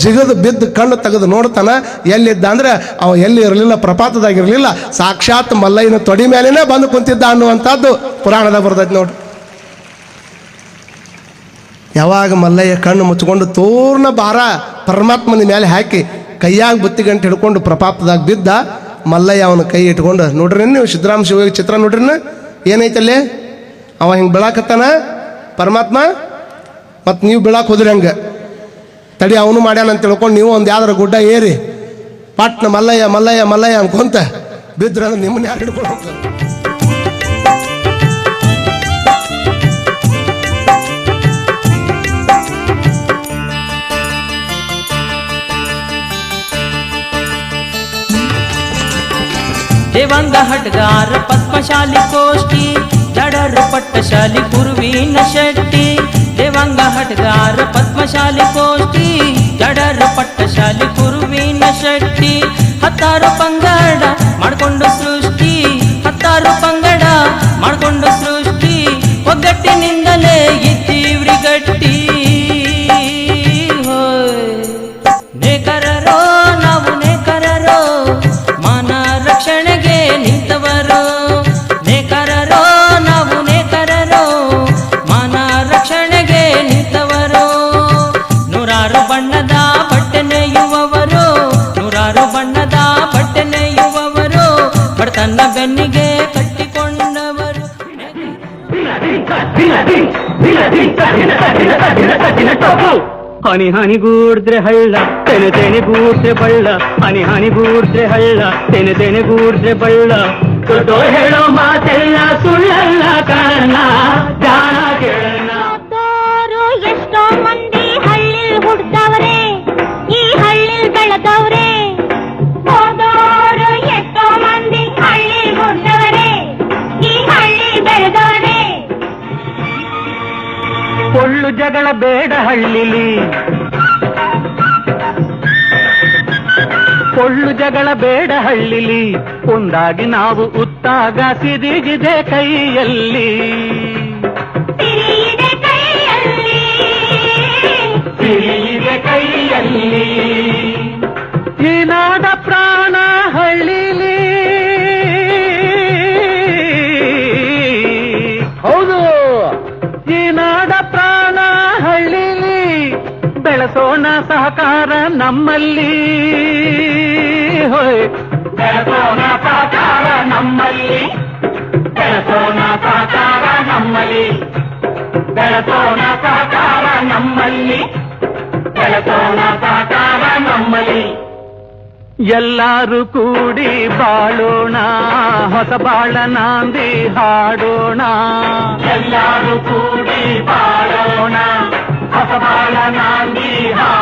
ಜಿಗದು ಬಿದ್ದು ಕಣ್ಣು ತೆಗೆದು ನೋಡ್ತಾನ. ಎಲ್ಲಿದ್ದ ಅಂದ್ರೆ ಅವ ಎಲ್ಲಿ ಇರಲಿಲ್ಲ, ಪ್ರಪಾತದಾಗಿರಲಿಲ್ಲ, ಸಾಕ್ಷಾತ್ ಮಲ್ಲಯ್ಯನ ತೊಡಿ ಮೇಲೇನೆ ಬಂದು ಕುಂತಿದ್ದ ಅನ್ನುವಂಥದ್ದು ಪುರಾಣದಾಗ ಬರ್ತೈತೆ ನೋಡಿ. ಯಾವಾಗ ಮಲ್ಲಯ್ಯ ಕಣ್ಣು ಮುಚ್ಕೊಂಡು ತೋರ್ನ ಭಾರ ಪರಮಾತ್ಮನ ಮೇಲೆ ಹಾಕಿ ಕೈಯಾಗ ಬುತ್ತಿ ಗಂಟೆ ಹಿಡ್ಕೊಂಡು ಪ್ರಪಾತದಾಗ ಬಿದ್ದ, ಮಲ್ಲಯ್ಯ ಅವನ ಕೈ ಇಟ್ಕೊಂಡು ನೋಡ್ರಿ ನೀವು ಸಿದ್ದರಾಮ ಶಿವ ಚಿತ್ರ ನೋಡ್ರಿ ಏನೈತಲ್ಲಿ ಅವ ಹಿಂಗೆ ಬೀಳಾಕತ್ತಾನ ಪರಮಾತ್ಮ, ಮತ್ತು ನೀವು ಬೀಳಾಕ ಹೋದ್ರಿ ಹಂಗೆ ತಡಿ ಅವನು ಮಾಡ್ಯಾನ ಅಂತ ತಿಳ್ಕೊಂಡು ನೀವು ಒಂದು ಯಾವ್ದಾರ ಗುಡ್ಡ ಏರಿ ಪಟ್ನ ಮಲ್ಲಯ್ಯ ಮಲ್ಲಯ್ಯ ಮಲ್ಲಯ್ಯ ಅನ್ಕೊಂತ ಬಿದ್ರೆ ಅಂದ್ರೆ ನಿಮ್ಮನ್ನ ಯಾರು ಹಿಡ್ಕೊಂಡು ಹೋಗ್ತಾರೆ. ದೇವಾಂಗ ಹಟ್ಗಾರ ಪದ್ಮಶಾಲಿ ಕೋಷ್ಠಿ ಜಡರ ಪಟ್ಟಶಾಲಿ ಕುರುವಿನ ಶೆಟ್ಟಿ. ದೇವಾಂಗ ಹಟ್ಗಾರ ಪದ್ಮಶಾಲಿ ಕೋಷ್ಠಿ ಜಡರ ಪಟ್ಟಶಾಲಿ ಕುರುವಿನ ಶೆಟ್ಟಿ. 10 ಪಂಗಡ ಮಾಡ್ಕೊಂಡು ಸೃಷ್ಟಿ, 10 ಪಂಗಡ ಮಾಡ್ಕೊಂಡು ಸೃಷ್ಟಿ. ಒಗ್ಗಟ್ಟಿನಿಂದಲೇ ಇದ್ದೀವ್ರಿ ಗಟ್ಟಿ. ನೇಕರರೋ ನಾವು ನೇಕರರೋ, ಮಾನ ರಕ್ಷಣೆಗೆ ನಿಂತವರು. ನೇಕರರೋ ನಾವು ನೇಕರರೋ, ಮಾನ ರಕ್ಷಣೆಗೆ ನಿಂತವರು. ನೂರಾರು ಬಣ್ಣದ ಬಟ್ಟೆ ನೇಯುವವರು, ನೂರಾರು ಬಣ್ಣದ ಬಟ್ಟೆ ನೇಯುವವರು. ಬಡತನ ಬೆನ್ನಿಗೆ ಕಟ್ಟಿಕೊಂಡವರು. ಹನಿ ಹನಿ ಗೂಡ್ದ್ರೆ ಹಳ್ಳ, ತೆನೆ ತೆನೆ ಗೂಡ್ರೆ ಬಳ್ಳ. ಹನಿ ಹನಿ ಗೂಡ್ರೆ ಹಳ್ಳ, ತೆನೆ ತೆನೆ ಗೂಡ್ರೆ ಬಳ್ಳ. ದೊಡ್ಡ ಹೇಳೋ ಮಾತೆಲ್ಲ ಸುಳ್ಳಲ್ಲ ಕಾರಣ ಜಾಣ ಕೇಳಣ್ಣ. ಎಷ್ಟೋ ಮಂದಿ ಹಳ್ಳಿಲ್ ಹುಡ್ದವ್ರೆ, ಈ ಹಳ್ಳಿಲ್ ಬೆಳೆದವ್ರೆ. ಹೋದೋರು ಎಷ್ಟೋ ಮಂದಿ ಹಳ್ಳಿಲ್ ಹುಡ್ದವ್ರೆ, ಈ ಹಳ್ಳಿಲ್ ಬೆಳೆದವ್ರೆ. ಪೊಳ್ಳು ಜಗಳ ಬೇಡ ಹಳ್ಳಿಲಿ, ಪೊಳ್ಳು ಜಗಳ ಬೇಡ ಹಳ್ಳಿಲಿ. ಒಂದಾಗಿ ನಾವು ಉತ್ತಾಗ ಸಿರಿಗಿದೆ ಕೈಯಲ್ಲಿ, ಸಿರಿಯಿದೆ ಕೈಯಲ್ಲಿ, ಸಿರಿಯಿದೆ ಕೈಯಲ್ಲಿ. ಈ ನಾಡ ಪ್ರಾಣ ಹಳ್ಳಿಲಿ, ಹೌದು ಈ ನಾಡ ಪ್ರಾಣ ಹಳ್ಳಿಲಿ. ಬೆಳೆಸೋಣ ಸಹಕಾರ ನಮ್ಮಲ್ಲಿ, ಹೋಯ್ ಬೆಳೆಸೋಣ ಸಹಕಾರ ನಮ್ಮಲ್ಲಿ, ಬೆಳೆಸೋಣ ಸಹಕಾರ ನಮ್ಮಲ್ಲಿ, ಬೆಳೆಸೋಣ ಸಹಕಾರ ನಮ್ಮಲ್ಲಿ, ಬೆಳೆಸೋಣ ಸಹಕಾರ ನಮ್ಮಲ್ಲಿ. ಎಲ್ಲರೂ ಕೂಡಿ ಬಾಳೋಣ, ಹೊಸ ಬಾಳ ನಾಂದಿ ಹಾಡೋಣ. ಎಲ್ಲರೂ ಕೂಡಿ ಬಾಳೋಣ, ಹೊಸ ಬಾಳ ನಾಂದಿ ಹಾಡೋಣ.